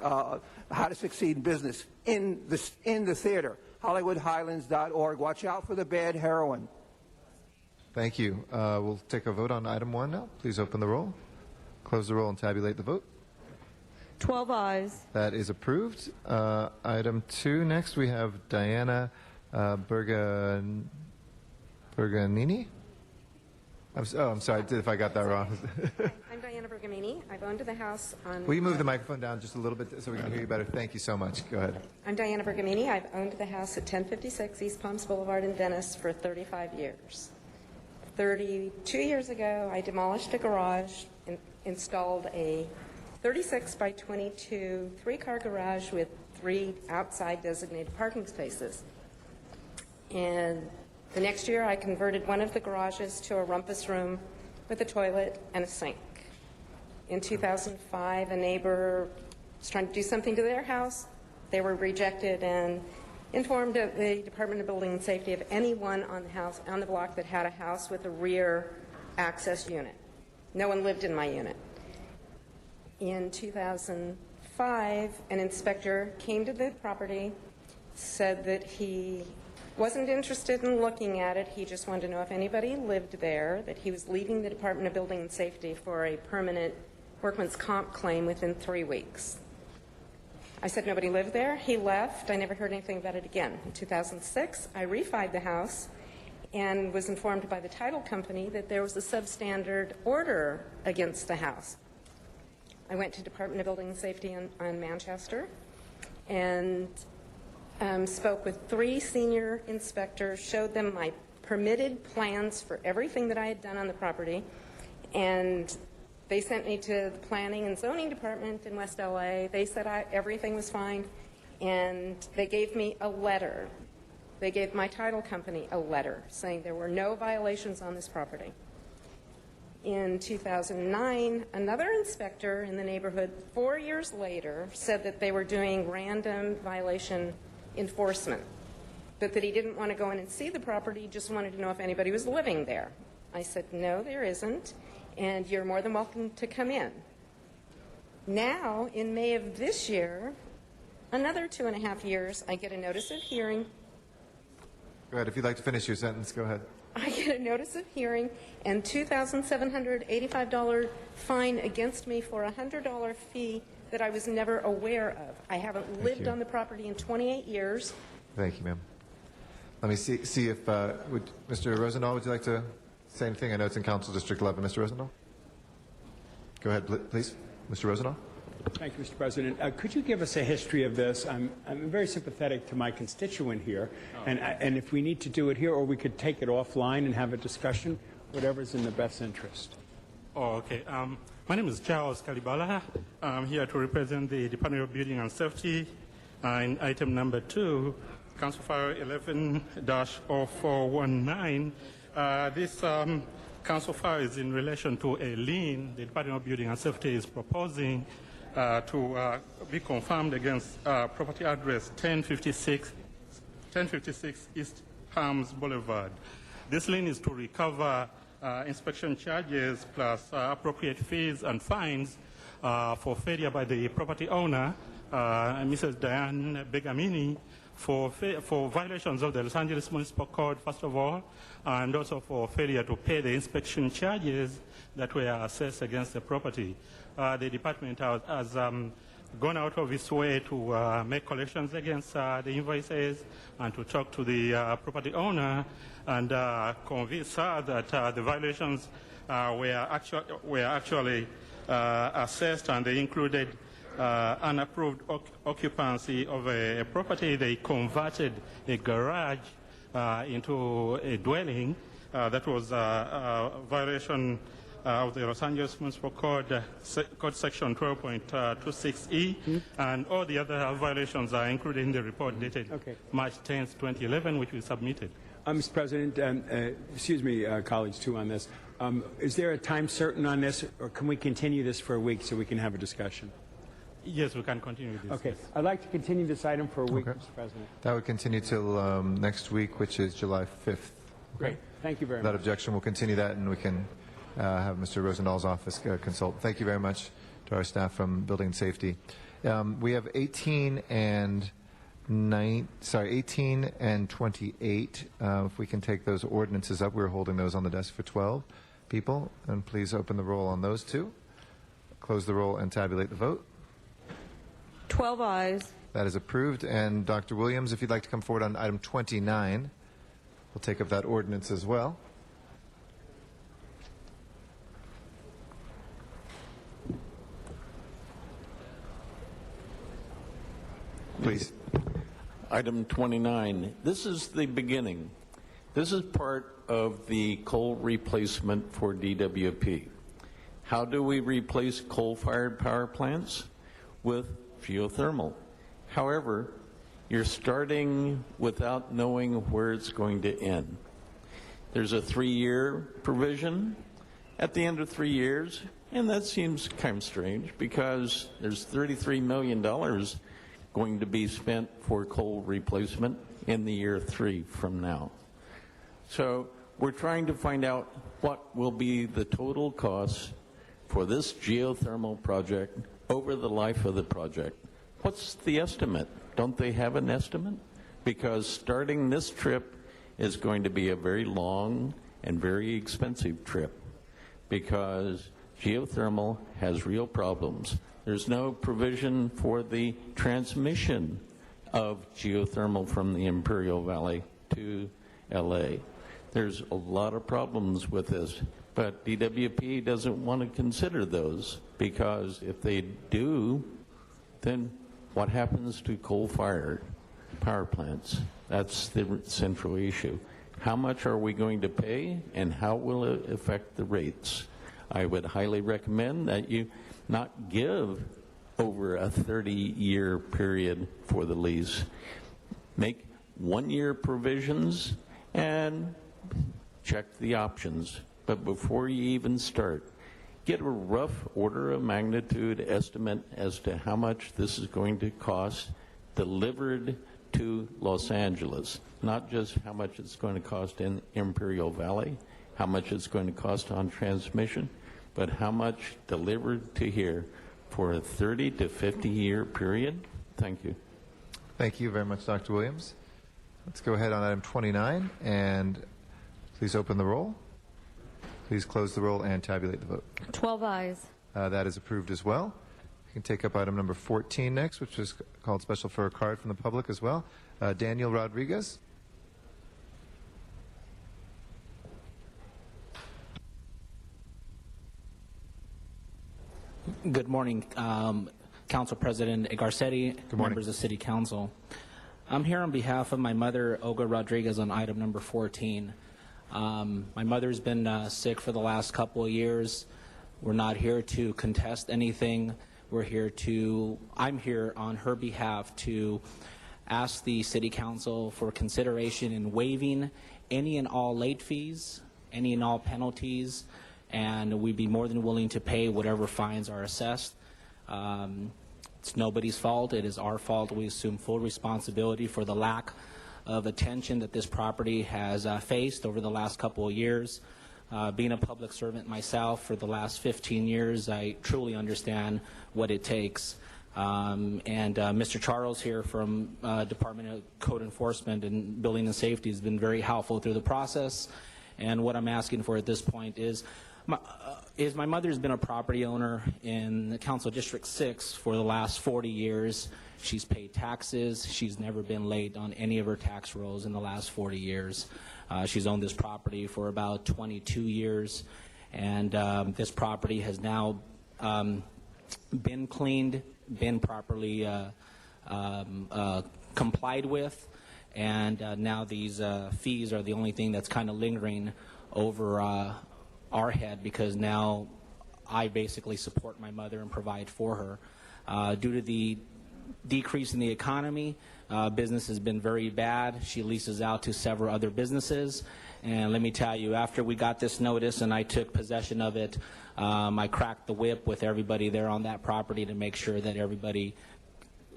How to Succeed in Business in the theater. HollywoodHighlands.org. Watch out for the bad heroin. Thank you. We'll take a vote on item 1 now. Please open the roll, close the roll, and tabulate the vote. 12 ayes. That is approved. Item 2 next, we have Diana Berganini. I'm sorry if I got that wrong. I'm Diana Bergamini. I've owned the house on... Will you move the microphone down just a little bit so we can hear you better? Thank you so much. Go ahead. I'm Diana Bergamini. I've owned the house at 1056 East Palms Boulevard in Venice for 35 years. 32 years ago, I demolished a garage and installed a 36 by 22 3-car garage with 3 outside designated parking spaces. And the next year, I converted one of the garages to a rumpus room with a toilet and a sink. In 2005, a neighbor was trying to do something to their house. They were rejected and informed the Department of Building and Safety of anyone on the block that had a house with a rear access unit. No one lived in my unit. In 2005, an inspector came to the property, said that he wasn't interested in looking at it. He just wanted to know if anybody lived there, that he was leaving the Department of Building and Safety for a permanent workman's comp claim within 3 weeks. I said nobody lived there. He left. I never heard anything about it again. In 2006, I refied the house and was informed by the title company that there was a substandard order against the house. I went to Department of Building and Safety on Manchester and spoke with 3 senior inspectors, showed them my permitted plans for everything that I had done on the property, and they sent me to the Planning and Zoning Department in West LA. They said everything was fine, and they gave me a letter. They gave my title company a letter saying there were no violations on this property. In 2009, another inspector in the neighborhood, 4 years later, said that they were doing random violation enforcement. but that he didn't want to go in and see the property, just wanted to know if anybody was living there. I said, no, there isn't, and you're more than welcome to come in. Now, in May of this year, another 2.5 years, I get a notice of hearing. Go ahead. If you'd like to finish your sentence, go ahead. I get a notice of hearing and $2,785 fine against me for a $100 fee that I was never aware of. I haven't lived on the property in 28 years. Thank you, ma'am. Let me see if Mr. Rosendahl, would you like to say anything? I know it's in Council District 11. Mr. Rosendahl? Go ahead, please. Mr. Rosendahl? Thank you, Mr. President. Could you give us a history of this? I'm very sympathetic to my constituent here, and if we need to do it here, or we could take it offline and have a discussion, whatever's in the best interest. Oh, okay. My name is Charles Kalibala. I'm here to represent the Department of Building and Safety. In item number 2, Council File 11-0419. This Council file is in relation to a lien the Department of Building and Safety is proposing to be confirmed against property address 1056 East Palms Boulevard. This lien is to recover inspection charges plus appropriate fees and fines for failure by the property owner, Mrs. Diane Begamini, for violations of the Los Angeles Municipal Code, first of all, and also for failure to pay the inspection charges that were assessed against the property. The department has gone out of its way to make collections against the invoices and to talk to the property owner and convince her that the violations were actually assessed, and they included unapproved occupancy of a property. They converted a garage into a dwelling. That was a violation of the Los Angeles Municipal Code, Code Section 12.26E, and all the other violations are included in the report dated March 10th, 2011, which we submitted. Mr. President, excuse me, colleagues, too, on this. Is there a time certain on this, or can we continue this for a week so we can have a discussion? Yes, we can continue with this. Okay. I'd like to continue this item for a week, Mr. President. That would continue till next week, which is July 5th. Great. Thank you very Without much. objection, we'll continue that, and we can have Mr. Rosendahl's office consult. Thank you very much to our staff from Building and Safety. We have 18 and 28. If we can take those ordinances up, we're holding those on the desk for 12 people. And please open the roll on those two. Close the roll and tabulate the vote. 12 ayes. That is approved. And Dr. Williams, if you'd like to come forward on item 29, we'll take up that ordinance as well. Please. Item 29. This is the beginning. This is part of the coal replacement for DWP. How do we replace coal-fired power plants? With geothermal. However, you're starting without knowing where it's going to end. There's a 3-year provision at the end of 3 years, and that seems kind of strange because there's $33 million going to be spent for coal replacement in the year 3 from now. So we're trying to find out what will be the total cost for this geothermal project over the life of the project. What's the estimate? Don't they have an estimate? Because starting this trip is going to be a very long and very expensive trip because geothermal has real problems. There's no provision for the transmission of geothermal from the Imperial Valley to LA. There's a lot of problems with this, but DWP doesn't want to consider those because if they do, then what happens to coal-fired power plants? That's the central issue. How much are we going to pay and how will it affect the rates? I would highly recommend that you not give over a 30-year period for the lease. Make 1-year provisions and check the options. But before you even start, get a rough order of magnitude estimate as to how much this is going to cost delivered to Los Angeles. Not just how much it's going to cost in Imperial Valley, how much it's going to cost on transmission, but how much delivered to here for a 30 to 50 year period. Thank you. Thank you very much, Dr. Williams. Let's go ahead on item 29, and please open the roll. Please close the roll and tabulate the vote. 12 ayes. That is approved as well. We can take up item number 14 next, which is called special for a card from the public as well. Daniel Rodriguez. Good morning, Council President Garcetti, members of City Council. I'm here on behalf of my mother, Olga Rodriguez, on item number 14. My mother's been sick for the last couple of years. We're not here to contest anything. I'm here on her behalf to ask the City Council for consideration in waiving any and all late fees, any and all penalties, and we'd be more than willing to pay whatever fines are assessed. It's nobody's fault. It is our fault. We assume full responsibility for the lack of attention that this property has faced over the last couple of years. Being a public servant myself for the last 15 years, I truly understand what it takes. Mr. Charles here from Department of Code Enforcement and Building and Safety has been very helpful through the process. And what I'm asking for at this point is my mother's been a property owner in Council District 6 for the last 40 years. She's paid taxes. She's never been late on any of her tax rolls in the last 40 years. She's owned this property for about 22 years, and this property has now been cleaned, been properly complied with, and now these fees are the only thing that's kind of lingering over our head, because now I basically support my mother and provide for her. Due to the decrease in the economy, business has been very bad. She leases out to several other businesses, and let me tell you, after we got this notice and I took possession of it, I cracked the whip with everybody there on that property to make sure that everybody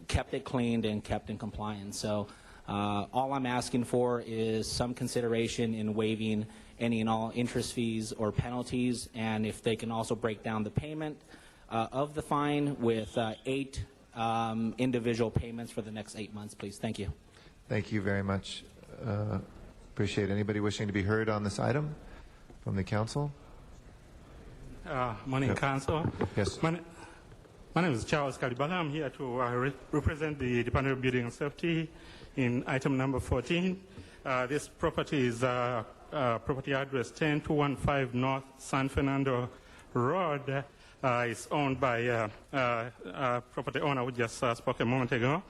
kept it cleaned and kept in compliance. So all I'm asking for is some consideration in waiving any and all interest fees or penalties, and if they can also break down the payment of the fine with 8 individual payments for the next 8 months, please. Thank you. Thank you very much. Appreciate it. Anybody wishing to be heard on this item from the council? Morning, Yep. Council. Yes. My name is Charles Kalibala. I'm here to represent the Department of Building and Safety in item number 14. This property is property address 10215 North San Fernando Road. It's owned by property owner who just spoke a moment ago.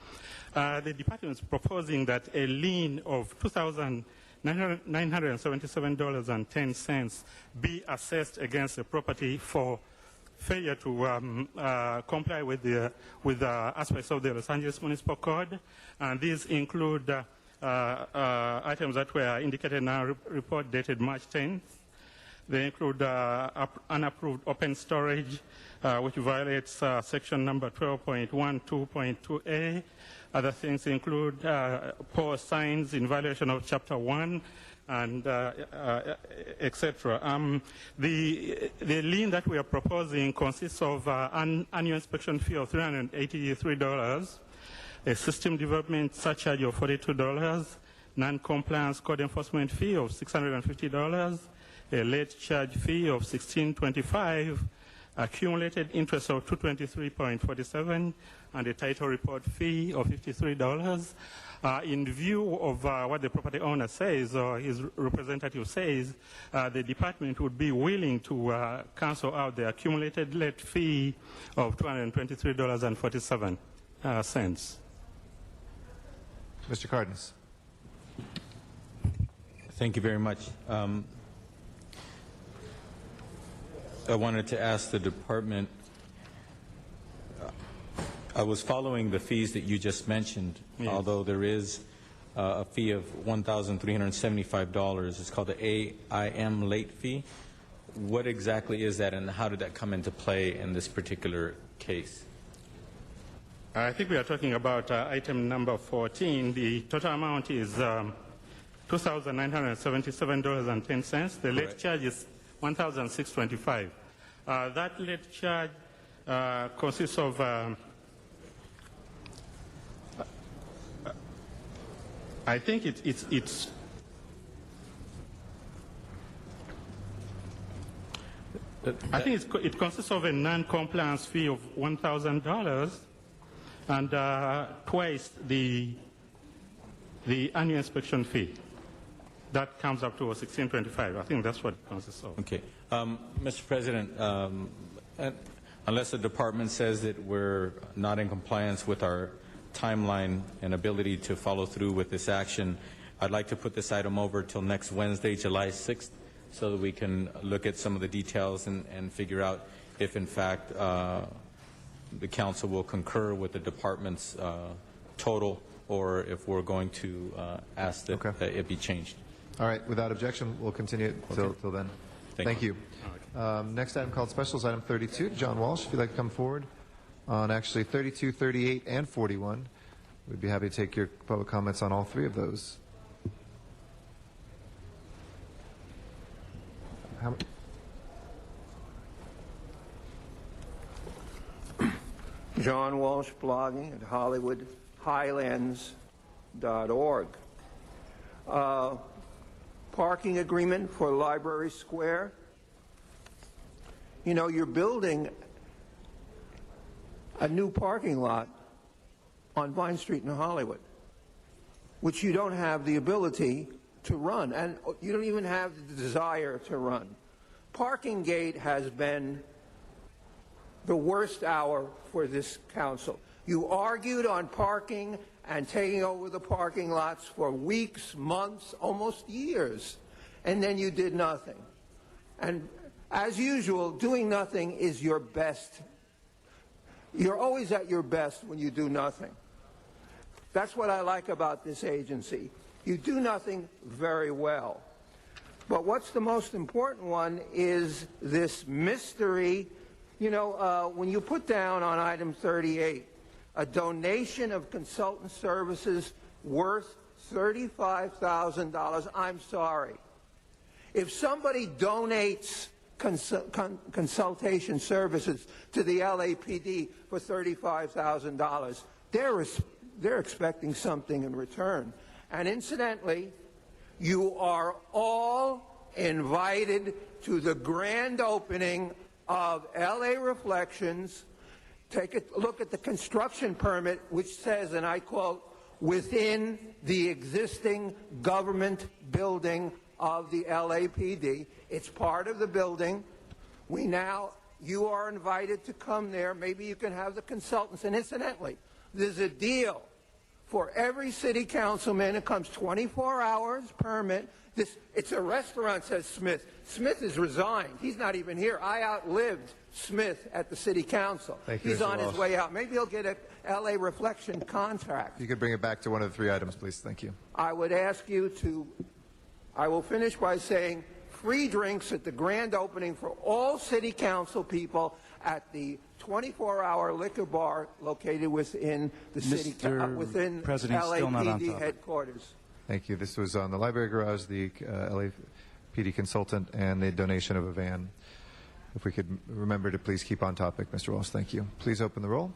The department is proposing that a lien of $2,977.10 be assessed against the property for failure to comply with the aspects of the Los Angeles Municipal Code. And these include items that were indicated in our report dated March 10th. They include unapproved open storage, which violates section number 12.12.2A. Other things include poor signs in violation of chapter 1, and etc. The lien that we are proposing consists of an annual inspection fee of $383, a system development surcharge of $42, non-compliance code enforcement fee of $650, a late charge fee of $16.25, accumulated interest of $223.47, and a title report fee of $53. In view of what the property owner says, or his representative says, the department would be willing to cancel out the accumulated late fee of $223.47. Mr. Cardenas. Thank you very much. I wanted to ask the department, I was following the fees that you just mentioned, yes. Although there is a fee of $1,375. It's called the AIM late fee. What exactly is that, and how did that come into play in this particular case? I think we are talking about item number 14. The total amount is $2,977.10. The late charge is $1,625. That late charge consists of I think it's I think it consists of a non-compliance fee of $1,000 and twice the annual inspection fee. That comes up to $1,625. I think that's what it consists of. Okay. Mr. President, unless the department says that we're not in compliance with our timeline and ability to follow through with this action, I'd like to put this item over till next Wednesday, July 6th, so that we can look at some of the details and figure out if, in fact, the council will concur with the department's total, or if we're going to ask that it be changed. All right. Without objection, we'll continue it till then. Thank you. Next item called specials, item 32. John Walsh, if you'd like to come forward on actually 32, 38, and 41. We'd be happy to take your public comments on all three of those. John Walsh, blogging at HollywoodHighlands.org. Parking agreement for Library Square. You know, you're building a new parking lot on Vine Street in Hollywood, which you don't have the ability to run, and you don't even have the desire to run. Parking Gate has been the worst hour for this council. You argued on parking and taking over the parking lots for weeks, months, almost years, and then you did nothing. And as usual, doing nothing is your best. You're always at your best when you do nothing. That's what I like about this agency. You do nothing very well. But what's the most important one is this mystery. You know, when you put down on item 38, a donation of consultant services worth $35,000, I'm sorry. If somebody donates consultation services to the LAPD for $35,000, they're expecting something in return. And incidentally, you are all invited to the grand opening of LA Reflections. Take a look at the construction permit, which says, and I quote, within the existing government building of the LAPD. It's part of the building. You are invited to come there. Maybe you can have the consultants. And incidentally, there's a deal for every city councilman. It comes 24 hours permit. It's a restaurant, says Smith. Smith is resigned. He's not even here. I outlived Smith at the city council. Thank you, He's Mr. on his Walsh. way out. Maybe he'll get a LA Reflection contract. If you could bring it back to one of the three items, please. Thank you. I would ask you to, I will finish by saying free drinks at the grand opening for all city council people at the 24-hour liquor bar located within the city, within LAPD headquarters. Thank you. This was on the library garage, the LAPD consultant, and the donation of a van. If we could remember to please keep on topic, Mr. Walsh. Thank you. Please open the roll,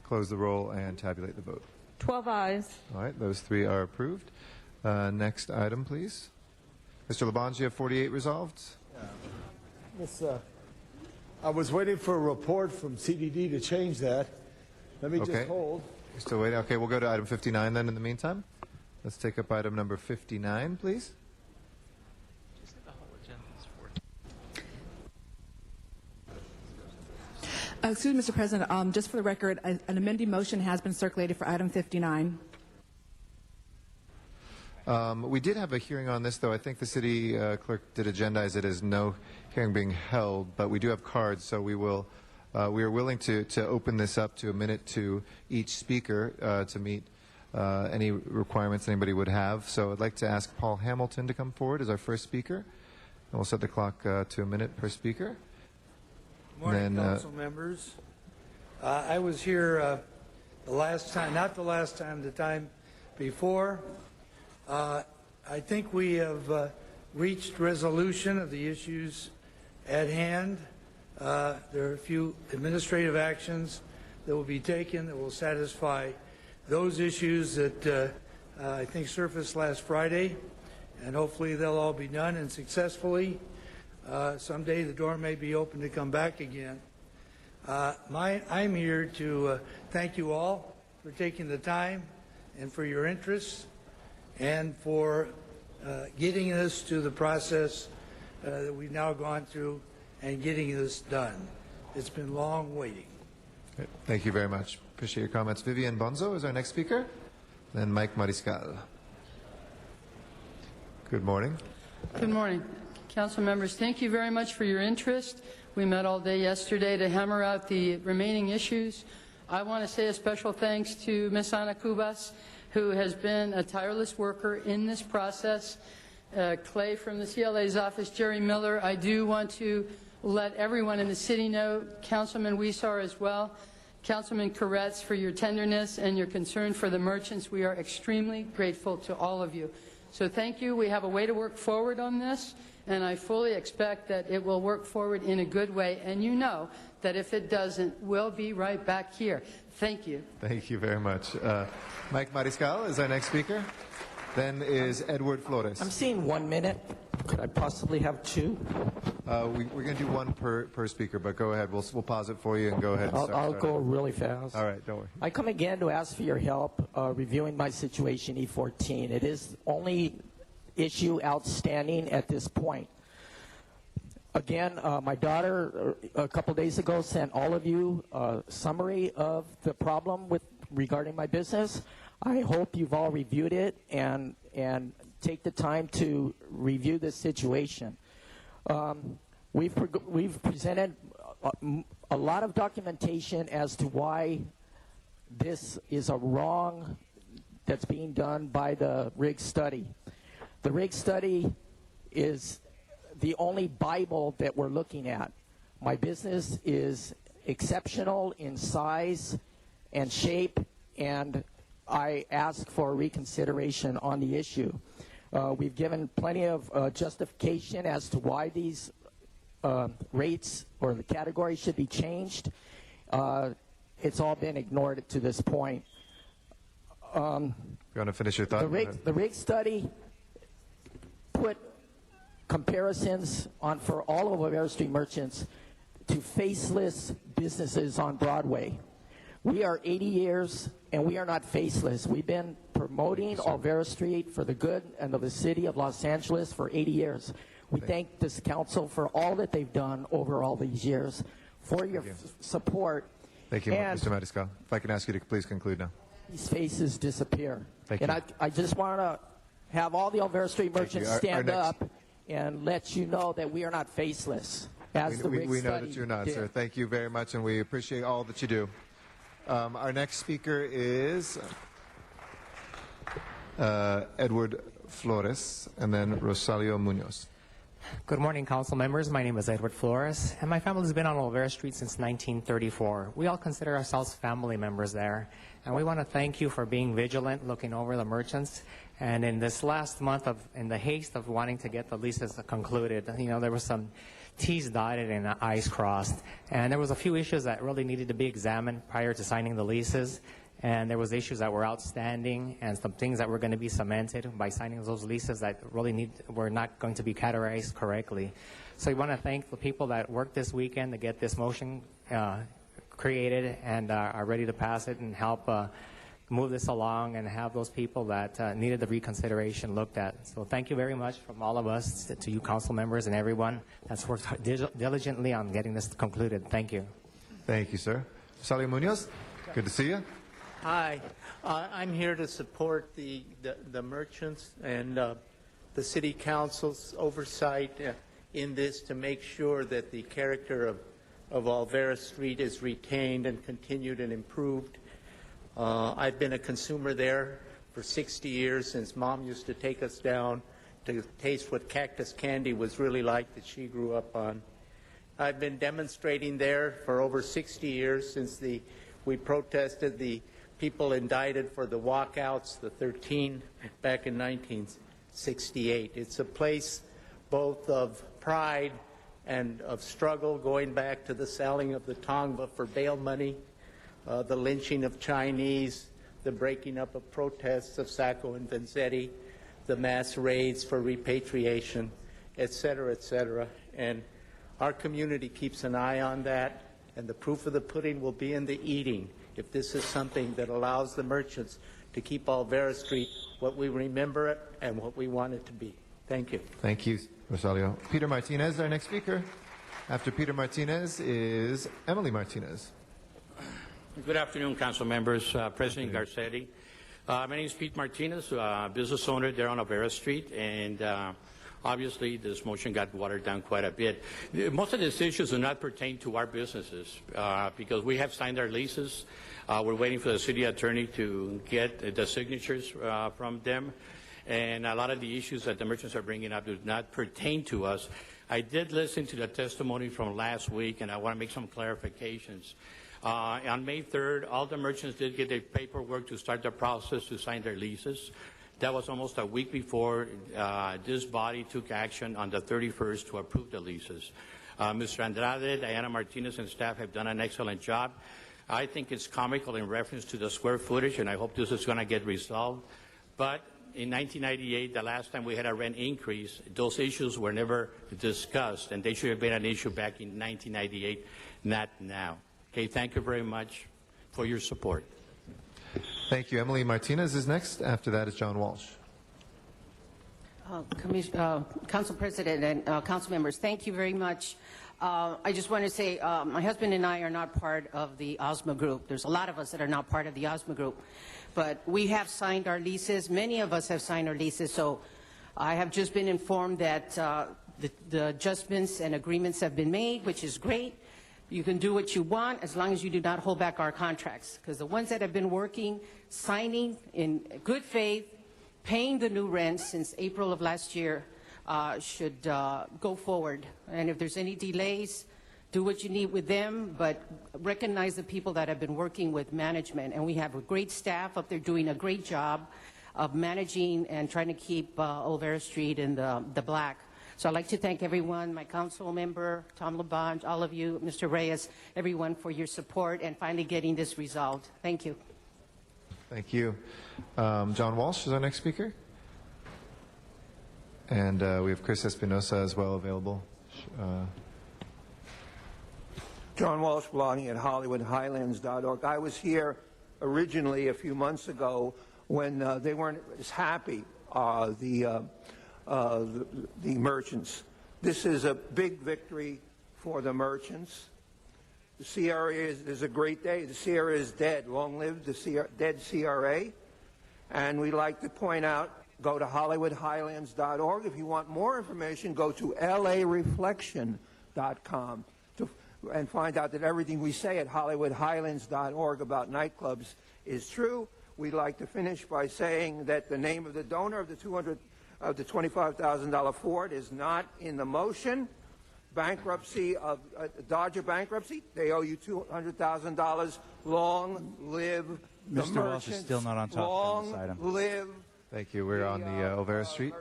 close the roll, and tabulate the vote. 12 ayes. All right, those three are approved. Next item, please. Mr. Labange, you have 48 resolved. Yes, I was waiting for a report from CDD to change that. Let me just hold. You're still waiting? Okay, we'll go to item 59 then in the meantime. Let's take up item number 59, please. Excuse me, Mr. President. Just for the record, an amending motion has been circulated for item 59. We did have a hearing on this, though. I think the city clerk did agendize it as no hearing being held, but we do have cards, so we will. We are willing to open this up to a minute to each speaker to meet any requirements anybody would have. So I'd like to ask Paul Hamilton to come forward as our first speaker, and we'll set the clock to a minute per speaker. Good morning, council members. I was here the last time, not the last time, the time before. I think we have reached resolution of the issues at hand. There are a few administrative actions that will be taken that will satisfy those issues that I think surfaced last Friday, and hopefully they'll all be done and successfully. Someday the door may be open to come back again. I'm here to thank you all for taking the time and for your interest and for getting us to the process that we've now gone through and getting this done. It's been long waiting. Thank you very much. Appreciate your comments. Vivian Bonzo is our next speaker. Then Mike Mariscal. Good morning. Good morning. Council members, thank you very much for your interest. We met all day yesterday to hammer out the remaining issues. I want to say a special thanks to Ms. Ana Cubas, who has been a tireless worker in this process. Clay from the CLA's office, Jerry Miller. I do want to let everyone in the city know, Councilman Huizar as well, Councilman Koretz, for your tenderness and your concern for the merchants. We are extremely grateful to all of you. So thank you. We have a way to work forward on this, and I fully expect that it will work forward in a good way. And you know that if it doesn't, we'll be right back here. Thank you. Thank you very much. Mike Mariscal is our next speaker. Then is Edward Flores. I'm seeing 1 minute. Could I possibly have two? We're going to do one per speaker, but go ahead. We'll pause it for you and go ahead. And I'll go really fast. All right, don't worry. I come again to ask for your help reviewing my situation, E14. It is the only issue outstanding at this point. Again, my daughter a couple days ago sent all of you a summary of the problem regarding my business. I hope you've all reviewed it and take the time to review this situation. We've presented a lot of documentation as to why this is a wrong that's being done by the RIG study. The RIG study is the only Bible that we're looking at. My business is exceptional in size and shape, and I ask for reconsideration on the issue. We've given plenty of justification as to why these rates or the category should be changed. It's all been ignored to this point. You want to finish your thought? The RIG study put comparisons on for all of Olvera Street merchants to faceless businesses on Broadway. We are 80 years, and we are not faceless. We've been promoting Olvera Street for the good and of the city of Los Angeles for 80 years. We thank this council for all that they've done over all these years, for your support. Thank you, Mr. Mariscal. If I can ask you to please conclude now. These faces disappear. Thank and you. I just want to have all the Olvera Street merchants stand up and let you know that we are not faceless, as the RIG we know study that you're not, did. sir. Thank you very much, and we appreciate all that you do. Our next speaker is Edward Flores, and then Rosalio Munoz. Good morning, council members. My name is Edward Flores, and my family has been on Olvera Street since 1934. We all consider ourselves family members there, and we want to thank you for being vigilant, looking over the merchants. And in this last month, in the haste of wanting to get the leases concluded, there was some T's dotted and I's crossed, and there was a few issues that really needed to be examined prior to signing the leases. And there was issues that were outstanding and some things that were going to be cemented by signing those leases that really were not going to be categorized correctly. So we want to thank the people that worked this weekend to get this motion created and are ready to pass it and help move this along and have those people that needed the reconsideration looked at. So thank you very much from all of us to you council members and everyone that's worked diligently on getting this concluded. Thank you. Thank you, sir. Rosalio Munoz, good to see you. Hi, I'm here to support the merchants and the city council's oversight in this to make sure that the character of Olvera Street is retained and continued and improved. I've been a consumer there for 60 years since Mom used to take us down to taste what cactus candy was really like that she grew up on. I've been demonstrating there for over 60 years since we protested the people indicted for the walkouts, the 13, back in 1968. It's a place both of pride and of struggle, going back to the selling of the Tongva for bail money, the lynching of Chinese, the breaking up of protests of Sacco and Vanzetti, the mass raids for repatriation, et cetera, et cetera. And our community keeps an eye on that, and the proof of the pudding will be in the eating if this is something that allows the merchants to keep Olvera Street what we remember it and what we want it to be. Thank you. Thank you, Rosalio. Peter Martinez, our next speaker. After Peter Martinez is Emily Martinez. Good afternoon, council members, President Garcetti. My name is Pete Martinez, business owner there on Olvera Street, and obviously this motion got watered down quite a bit. Most of these issues do not pertain to our businesses because we have signed our leases. We're waiting for the city attorney to get the signatures from them, and a lot of the issues that the merchants are bringing up do not pertain to us. I did listen to the testimony from last week, and I want to make some clarifications. On May 3rd, all the merchants did get their paperwork to start the process to sign their leases. That was almost a week before this body took action on the 31st to approve the leases. Mr. Andrade, Diana Martinez, and staff have done an excellent job. I think it's comical in reference to the square footage, and I hope this is going to get resolved. But in 1998, the last time we had a rent increase, those issues were never discussed, and they should have been an issue back in 1998, not now. Okay, thank you very much for your support. Thank you. Emily Martinez is next. After that is John Walsh. Council President and council members, thank you very much. I just want to say my husband and I are not part of the OSMA group. There's a lot of us that are not part of the OSMA group. But we have signed our leases. Many of us have signed our leases. So I have just been informed that the adjustments and agreements have been made, which is great. You can do what you want as long as you do not hold back our contracts. Because the ones that have been working, signing in good faith, paying the new rent since April of last year should go forward. And if there's any delays, do what you need with them, but recognize the people that have been working with management. And we have a great staff up there doing a great job of managing and trying to keep Olvera Street in the black. So I'd like to thank everyone, my council member, Tom LaBonge, all of you, Mr. Reyes, everyone for your support and finally getting this resolved. Thank you. Thank you. John Walsh is our next speaker. And we have Chris Espinosa as well available. John Walsh, blogging at HollywoodHighlands.org. I was here originally a few months ago when they weren't as happy, the merchants. This is a big victory for the merchants. The CRA is a great day. The CRA is dead. Long live the dead CRA. And we like to point out, go to HollywoodHighlands.org. If you want more information, go to LAReflection.com and find out that everything we say at HollywoodHighlands.org about nightclubs is true. We'd like to finish by saying that the name of the donor of the $25,000 Ford is not in the motion. Bankruptcy of Dodger bankruptcy, they owe you $200,000. Long live the Mr. Walsh is still not on top of this item. Long live. Thank you. We're on the Olvera Street.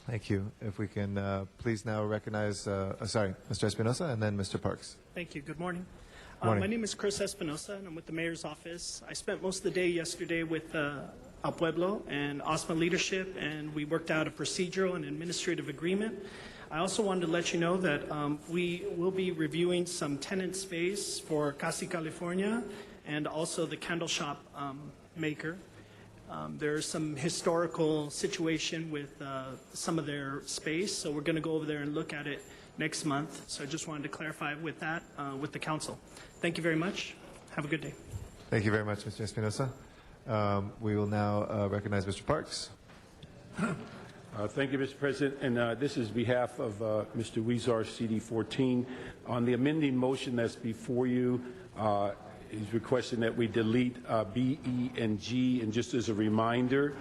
Thank you. If we can please now recognize, Mr. Espinosa and then Mr. Parks. Thank you. Good morning. Morning. My name is Chris Espinosa, and I'm with the mayor's office. I spent most of the day yesterday with Al Pueblo and OSMA leadership, and we worked out a procedural and administrative agreement. I also wanted to let you know that we will be reviewing some tenant space for Casi California and also the candle shop maker. There's some historical situation with some of their space, so we're going to go over there and look at it next month. So I just wanted to clarify with that with the council. Thank you very much. Have a good day. Thank you very much, Mr. Espinosa. We will now recognize Mr. Parks. Thank you, Mr. President. And this is behalf of Mr. Weezar, CD14. On the amending motion that's before you, he's requesting that we delete B, E, and G. And just as a reminder,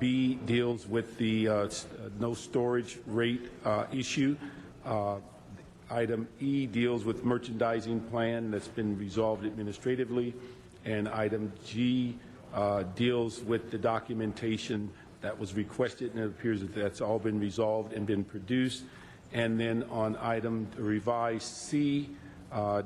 B deals with the no storage rate issue. Item E deals with merchandising plan that's been resolved administratively. And item G deals with the documentation that was requested, and it appears that that's all been resolved and been produced. And then on item revised C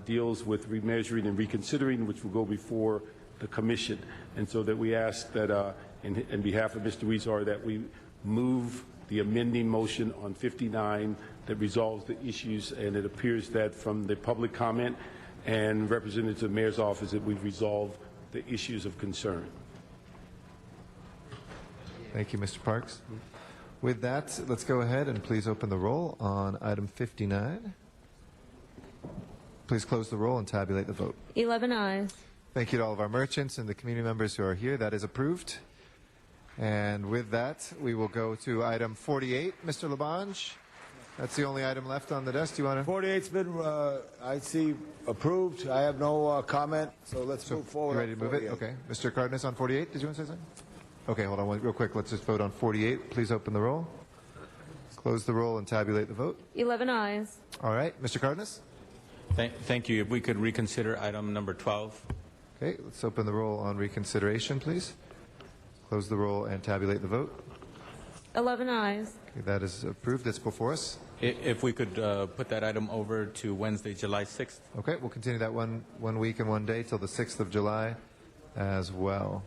deals with remeasuring and reconsidering, which will go before the commission. And so that we ask that, in behalf of Mr. Huizar, that we move the amending motion on 59 that resolves the issues, and it appears that from the public comment and representatives of the mayor's office that we've resolved the issues of concern. Thank you, Mr. Parks. With that, let's go ahead and please open the roll on item 59. Please close the roll and tabulate the vote. 11 ayes. Thank you to all of our merchants and the community members who are here. That is approved. And with that, we will go to item 48. Mr. Labange, that's the only item left on the desk. Do you want to? 48's been, I see, approved. I have no comment, so let's move forward. You ready to move it? Okay. Mr. Cardenas on 48. Did you want to say something? Okay, hold on real quick. Let's just vote on 48. Please open the roll. Close the roll and tabulate the vote. 11 ayes. All right. Mr. Cardenas? Thank you. If we could reconsider item number 12. Okay, let's open the roll on reconsideration, please. Close the roll and tabulate the vote. 11 ayes. Okay, that is approved. It's before us. If we could put that item over to Wednesday, July 6th. Okay, we'll continue that one week and 1 day till the 6th of July as well.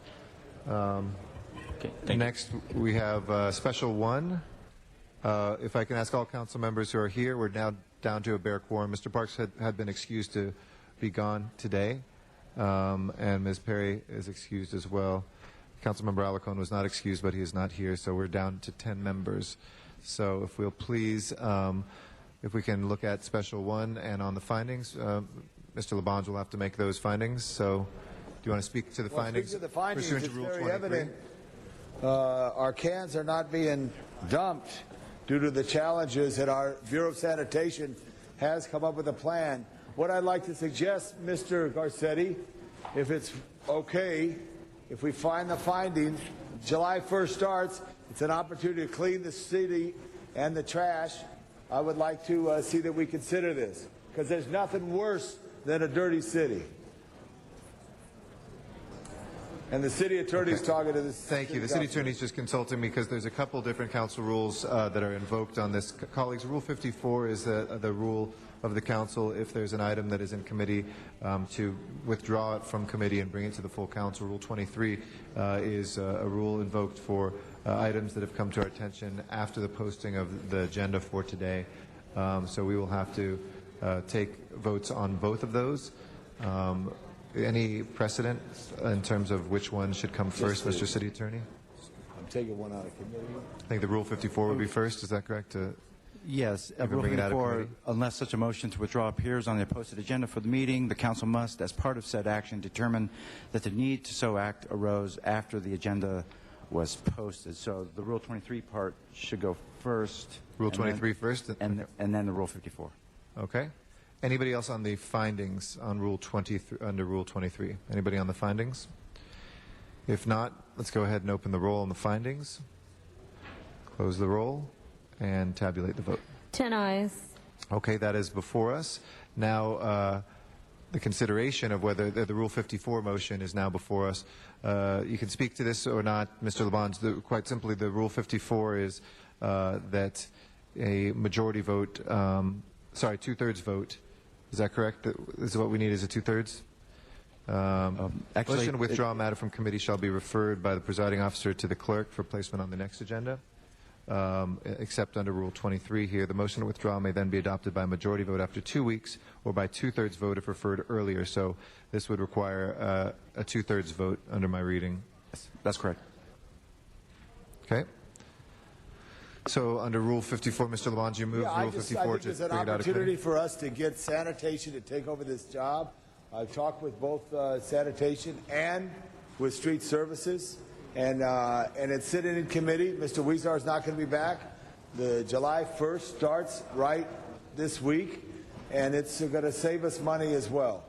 Next, we have Special 1. If I can ask all council members who are here, we're now down to a bare quorum. Mr. Parks had been excused to be gone today, and Ms. Perry is excused as well. Councilmember Alarcon was not excused, but he is not here, so we're down to 10 members. So if we'll please, if we can look at Special 1 and on the findings, Mr. Labange will have to make those findings. So do you want to speak to the findings? Speak to the findings. Pursuant It's to Rule very 23? evident our cans are not being dumped due to the challenges that our Bureau of Sanitation has come up with a plan. What I'd like to suggest, Mr. Garcetti, if it's okay, if we find the findings, July 1st starts, it's an opportunity to clean the city and the trash. I would like to see that we consider this, because there's nothing worse than a dirty city. And the city attorney's talking to this. Thank you. The city attorney's just consulting me because there's a couple different council rules that are invoked on this. Colleagues, Rule 54 is the rule of the council if there's an item that is in committee to withdraw it from committee and bring it to the full council. Rule 23 is a rule invoked for items that have come to our attention after the posting of the agenda for today. So we will have to take votes on both of those. Any precedent in terms of which one should come first, Mr. City Attorney? I'm taking one out of committee. I think the Rule 54 would be first. Is that correct? Yes, can Rule bring it out of 54, committee? unless such a motion to withdraw appears on the posted agenda for the meeting, the council must, as part of said action, determine that the need to so act arose after the agenda was posted. So the Rule 23 part should go first. Rule 23 first? And then the Rule 54. Okay. Anybody else on the findings on Rule 23, under Rule 23? Anybody on the findings? If not, let's go ahead and open the roll on the findings. Close the roll and tabulate the vote. 10 ayes. Okay, that is before us. Now, the consideration of whether the Rule 54 motion is now before us. You can speak to this or not, Mr. Labange. Quite simply, the Rule 54 is that a majority vote, two-thirds vote. Is that correct? This is what we need is a two-thirds? Motion to withdraw matter from committee shall be referred by the presiding officer to the clerk for placement on the next agenda. Except under Rule 23 here, the motion to withdraw may then be adopted by a majority vote after 2 weeks or by two-thirds vote if referred earlier. So this would require a two-thirds vote under my reading. Yes, that's correct. Okay. So under Rule 54, Mr. Labange, you moved Rule 54 I to think bring there's it an out of opportunity committee? for us to get sanitation to take over this job. I've talked with both sanitation and with street services, and it's sitting in committee. Mr. Huizar is not going to be back. The July 1st starts right this week, and it's going to save us money as well.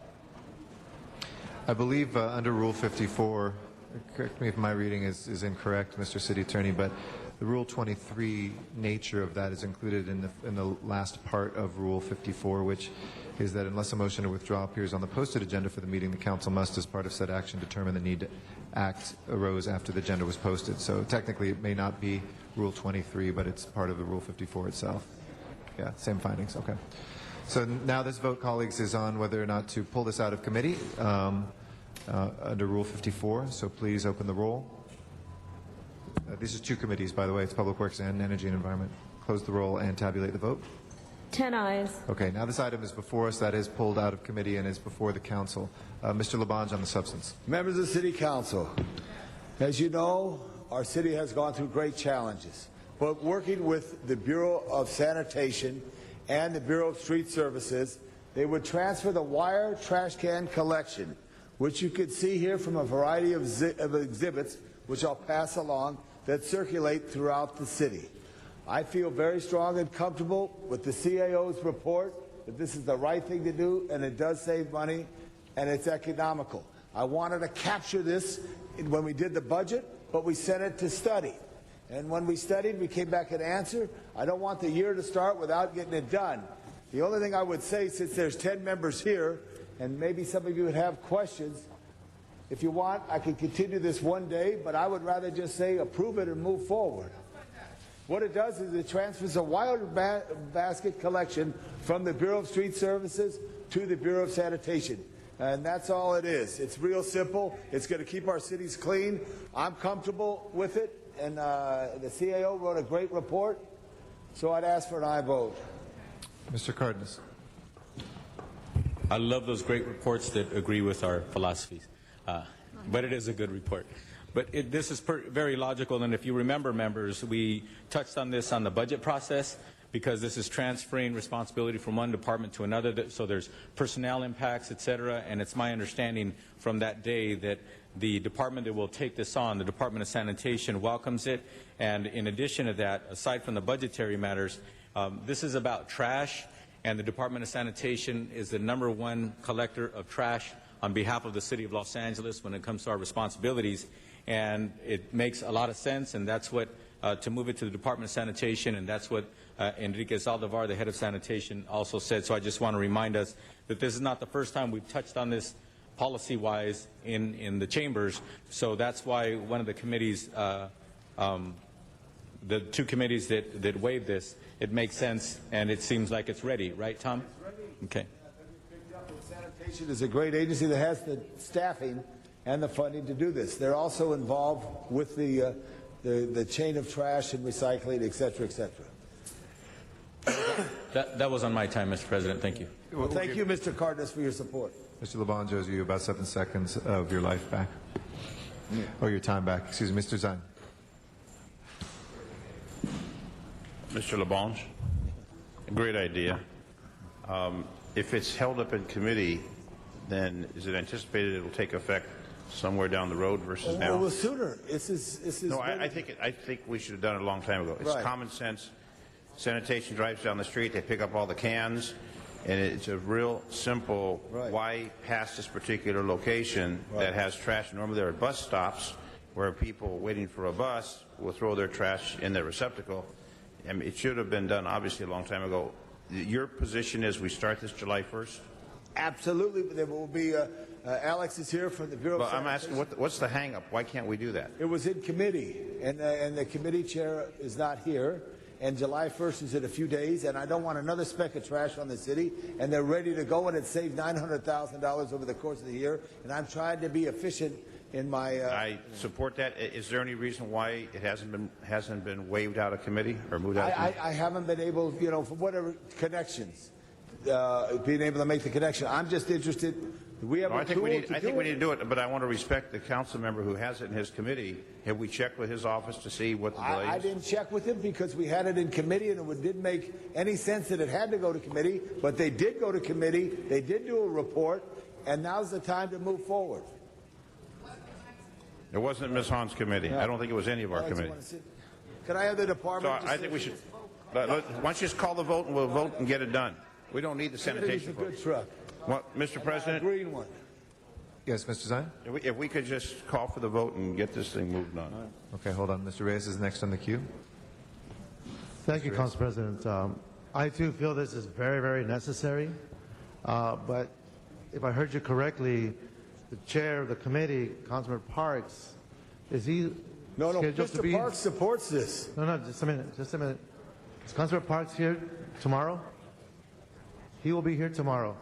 I believe under Rule 54, correct me if my reading is incorrect, Mr. City Attorney, but the Rule 23 nature of that is included in the last part of Rule 54, which is that unless a motion to withdraw appears on the posted agenda for the meeting, the council must, as part of said action, determine the need to act arose after the agenda was posted. So technically it may not be Rule 23, but it's part of the Rule 54 itself. Yeah, same findings. Okay. So now this vote, colleagues, is on whether or not to pull this out of committee under Rule 54. So please open the roll. These are two committees, by the way. It's Public Works and Energy and Environment. Close the roll and tabulate the vote. 10 ayes. Okay, now this item is before us. That is pulled out of committee and is before the council. Mr. Labange on the substance. Members of the City Council, as you know, our city has gone through great challenges. But working with the Bureau of Sanitation and the Bureau of Street Services, they would transfer the wire trash can collection, which you could see here from a variety of exhibits, which I'll pass along, that circulate throughout the city. I feel very strong and comfortable with the CAO's report that this is the right thing to do, and it does save money, and it's economical. I wanted to capture this when we did the budget, but we sent it to study. And when we studied, we came back an answer. I don't want the year to start without getting it done. The only thing I would say, since there's 10 members here, and maybe some of you would have questions, if you want, I can continue this one day, but I would rather just say approve it and move forward. What it does is it transfers a wire basket collection from the Bureau of Street Services to the Bureau of Sanitation. And that's all it is. It's real simple. It's going to keep our cities clean. I'm comfortable with it. And the CAO wrote a great report. So I'd ask for an aye vote. Mr. Cardenas. I love those great reports that agree with our philosophies. But it is a good report. But this is very logical, and if you remember, members, we touched on this on the budget process because this is transferring responsibility from one department to another, so there's personnel impacts, et cetera, and it's my understanding from that day that the department that will take this on, the Department of Sanitation, welcomes it, and in addition to that, aside from the budgetary matters, this is about trash, and the Department of Sanitation is the #1 collector of trash on behalf of the City of Los Angeles when it comes to our responsibilities. And it makes a lot of sense, and that's what, to move it to the Department of Sanitation, and that's what Enriquez Aldevar, the head of sanitation, also said. So I just want to remind us that this is not the first time we've touched on this policy-wise in the chambers. So that's why one of the committees, the two committees that waived this, it makes sense, and it seems like it's ready. Right, Tom? It's ready. Okay. Sanitation is a great agency that has the staffing and the funding to do this. They're also involved with the chain of trash and recycling, et cetera, et cetera. That was on my time, Mr. President. Thank you. Well, thank you, Mr. Cardenas, for your support. Mr. Labange owes you about 7 seconds of your life back. Or your time back. Excuse me, Mr. Zine. Mr. Labange, great idea. If it's held up in committee, then is it anticipated it will take effect somewhere down the road versus now? Well, sooner. This is no, I think we should have done it a long time ago. It's Right. common sense. Sanitation drives down the street, they pick up all the cans, and it's a real simple why pass this particular location that has trash. Normally there are bus stops where people waiting for a bus will throw their trash in their receptacle. I mean, it should have been done obviously a long time ago. Your position is we start this July 1st? Absolutely, but there will be, Alex is here from the Bureau of I'm Sanitation. asking, what's the hang-up? Why can't we do that? It was in committee, and the committee chair is not here, and July 1st is in a few days, and I don't want another speck of trash on the city, and they're ready to go, and it saved $900,000 over the course of the year, and I'm trying to be efficient in my... I support that. Is there any reason why it hasn't been waived out of committee or moved out of committee? I haven't been able, for whatever connections, being able to make the connection. I'm just interested. We have I think we need to do it, but I want to respect the council member who has it in his committee. Have we checked with his office to see what the delay is? I didn't check with him because we had it in committee, and it didn't make any sense that it had to go to committee, but they did go to committee, they did do a report, and now's the time to move forward. It wasn't Ms. Hahn's committee. No. I don't think it was any of our committee. Can I have the department? So I think we should. Why don't you just call the vote and we'll vote and get it done. We don't need the sanitation. It's a good truck. Mr. President. A green one. Yes, Mr. Zine? If we could just call for the vote and get this thing moved on. Okay, hold on. Mr. Reyes is next on the queue. Thank you, Council President. I too feel this is very, very necessary. But if I heard you correctly, the chair of the committee, Councilman Parks, is he scheduled to be? Mr. Parks supports this. No, just a minute. Is Councilman Parks here tomorrow? He will be here tomorrow.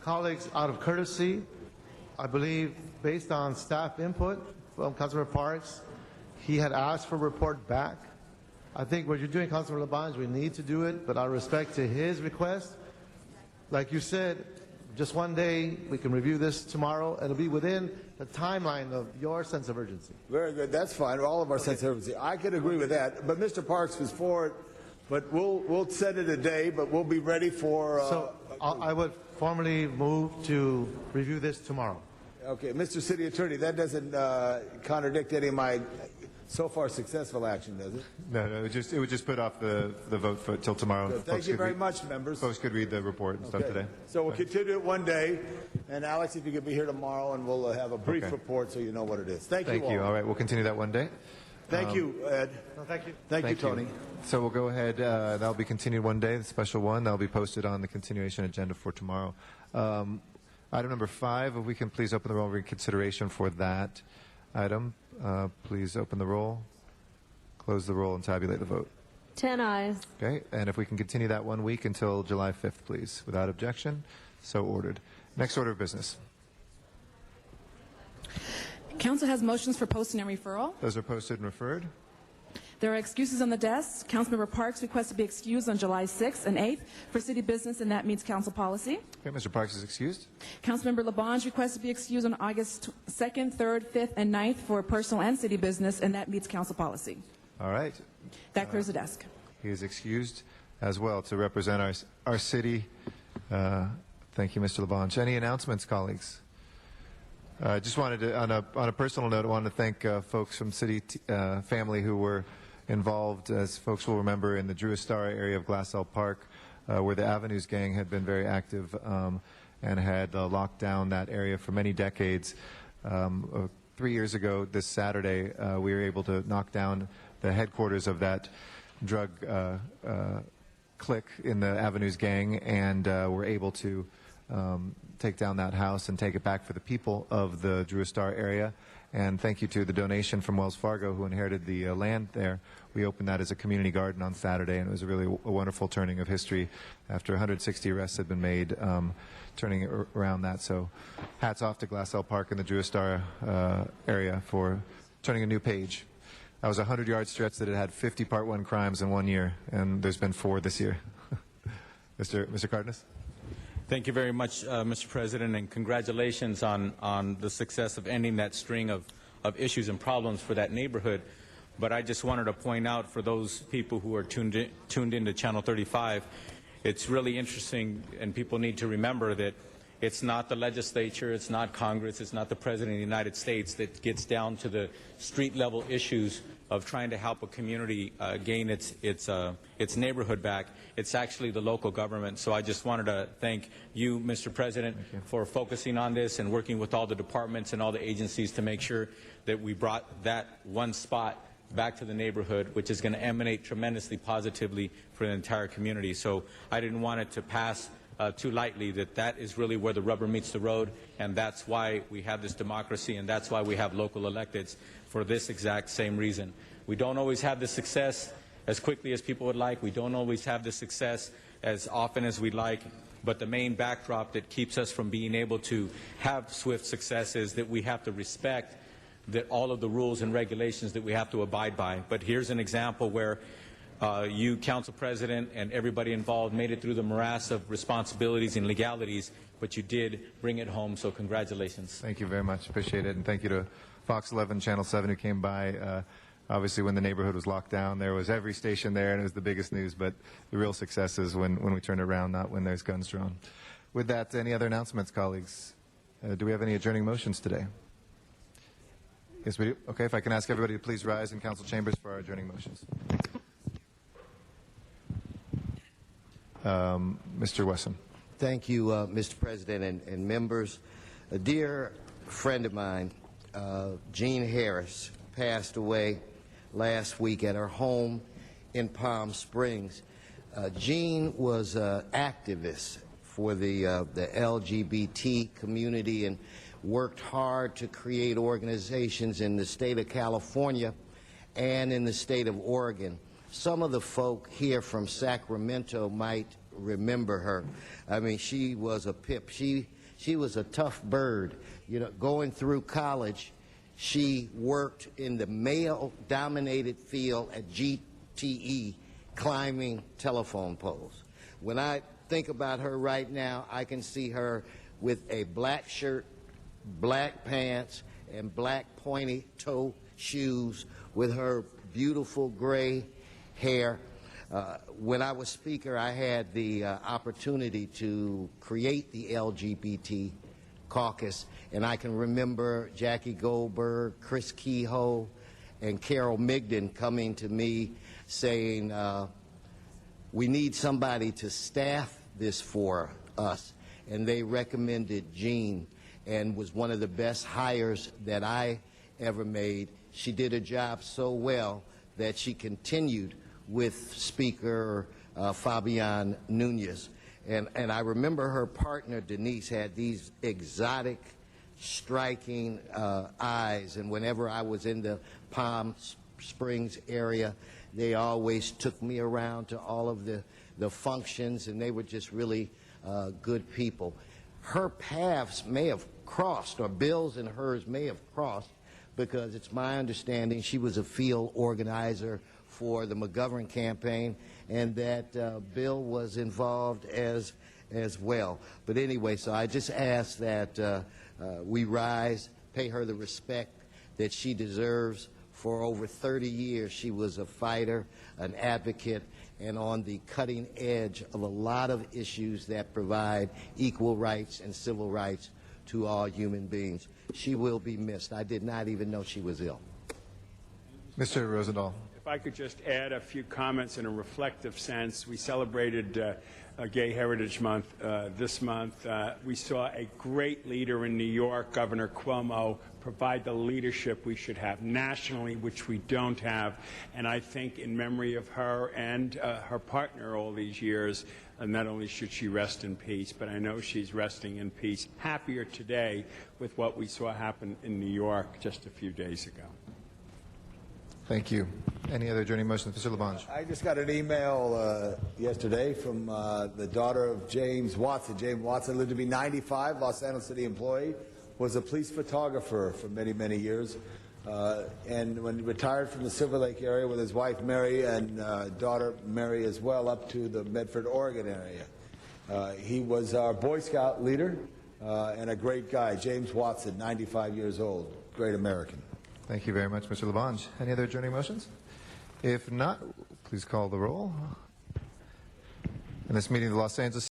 Colleagues, out of courtesy, I believe, based on staff input from Councilman Parks, he had asked for a report back. I think what you're doing, Councilman Labange, we need to do it, but out of respect to his request, like you said, just one day, we can review this tomorrow. It'll be within the timeline of your sense of urgency. Very good. That's fine. All of our sense of urgency. I can agree with that. But Mr. Parks was for it. But we'll set it a day, but we'll be ready for... So I would formally move to review this tomorrow. Okay. Mr. City Attorney, that doesn't contradict any of my so far successful action, does it? No, it would just put off the vote till tomorrow. Good. Thank you very much, members. Folks could read the report and stuff today. So we'll continue it one day. And Alex, if you could be here tomorrow, and we'll have a brief Okay. report so you know what it is. Thank you all. Thank you. All right, we'll continue that one day. Thank you, Ed. No, thank you. Thank you, Tony. So we'll go ahead. That'll be continued one day, the special one. That'll be posted on the continuation agenda for tomorrow. Item number 5, if we can please open the roll of reconsideration for that item. Please open the roll, close the roll, and tabulate the vote. 10 ayes. Okay, and if we can continue that 1 week until July 5th, please, without objection. So ordered. Next order of business. Council has motions for posting and referral. Those are posted and referred. There are excuses on the desk. Councilmember Parks requests to be excused on July 6th and 8th for city business, and that meets council policy. Okay, Mr. Parks is excused. Councilmember Labange requests to be excused on August 2nd, 3rd, 5th, and 9th for personal and city business, and that meets council policy. All right. That clears the desk. He is excused as well to represent our city. Thank you, Mr. Labange. Any announcements, colleagues? I just wanted to, on a personal note, I wanted to thank folks from city family who were involved, as folks will remember, in the Drew Estar area of Glassell Park, where the Avenues gang had been very active and had locked down that area for many decades. 3 years ago, this Saturday, we were able to knock down the headquarters of that drug clique in the Avenues gang, and were able to take down that house and take it back for the people of the Drew Estar area. And thank you to the donation from Wells Fargo, who inherited the land there. We opened that as a community garden on Saturday, and it was really a wonderful turning of history after 160 arrests had been made, turning it around that. So hats off to Glassell Park and the Drew Estar area for turning a new page. That was a 100-yard stretch that had 50 Part 1 crimes in 1 year, and there's been 4 this year. Mr. Cardenas? Thank you very much, Mr. President, and congratulations on the success of ending that string of issues and problems for that neighborhood. But I just wanted to point out for those people who are tuned into Channel 35, it's really interesting, and people need to remember that it's not the legislature, it's not Congress, it's not the President of the United States that gets down to the street-level issues of trying to help a community gain its neighborhood back. It's actually the local government. So I just wanted to thank you, Mr. President, for focusing on this and working with all the departments and all the agencies to make sure that we brought that one spot back to the neighborhood, which is going to emanate tremendously positively for the entire community. So I didn't want it to pass too lightly, that is really where the rubber meets the road, and that's why we have this democracy, and that's why we have local electeds, for this exact same reason. We don't always have the success as quickly as people would like. We don't always have the success as often as we'd like. But the main backdrop that keeps us from being able to have swift success is that we have to respect all of the rules and regulations that we have to abide by. But here's an example where you, Council President, and everybody involved made it through the morass of responsibilities and legalities, but you did bring it home, so congratulations. Thank you very much. Appreciate it. And thank you to Fox 11, Channel 7, who came by. Obviously, when the neighborhood was locked down, there was every station there, and it was the biggest news. But the real success is when we turn it around, not when there's guns drawn. With that, any other announcements, colleagues? Do we have any adjourning motions today? Yes, we do. Okay, if I can ask everybody to please rise in council chambers for our adjourning motions. Mr. Wesson. Thank you, Mr. President and members. A dear friend of mine, Jean Harris, passed away last week at her home in Palm Springs. Jean was an activist for the LGBT community and worked hard to create organizations in the state of California and in the state of Oregon. Some of the folk here from Sacramento might remember her. I mean, she was a pip. She was a tough bird. You know, going through college, she worked in the male-dominated field at GTE, climbing telephone poles. When I think about her right now, I can see her with a black shirt, black pants, and black pointy-toe shoes with her beautiful gray hair. When I was Speaker, I had the opportunity to create the LGBT caucus, and I can remember Jackie Goldberg, Chris Kehoe, and Carol Migden coming to me saying, we need somebody to staff this for us, and they recommended Jean, and was one of the best hires that I ever made. She did a job so well that she continued with Speaker Fabian Nunez. And I remember her partner, Denise, had these exotic, striking eyes. And whenever I was in the Palm Springs area, they always took me around to all of the functions, and they were just really good people. Her paths may have crossed, or Bill's and hers may have crossed, because it's my understanding she was a field organizer for the McGovern campaign, and that Bill was involved as well. But anyway, so I just ask that we rise, pay her the respect that she deserves. For over 30 years, she was a fighter, an advocate, and on the cutting edge of a lot of issues that provide equal rights and civil rights to all human beings. She will be missed. I did not even know she was ill. Mr. Rosendahl. If I could just add a few comments in a reflective sense. We celebrated Gay Heritage Month this month. We saw a great leader in New York, Governor Cuomo, provide the leadership we should have nationally, which we don't have. And I think in memory of her and her partner all these years, not only should she rest in peace, but I know she's resting in peace, happier today with what we saw happen in New York just a few days ago. Thank you. Any other adjourning motions? Mr. Labange. I just got an email yesterday from the daughter of James Watson. James Watson lived to be 95, Los Angeles City employee, was a police photographer for many, many years, and when he retired from the Silver Lake area with his wife Mary and daughter Mary as well, up to the Medford, Oregon area. He was our Boy Scout leader and a great guy. James Watson, 95 years old, great American. Thank you very much, Mr. Labange. Any other adjourning motions? If not, please call the roll. In this meeting of the Los Angeles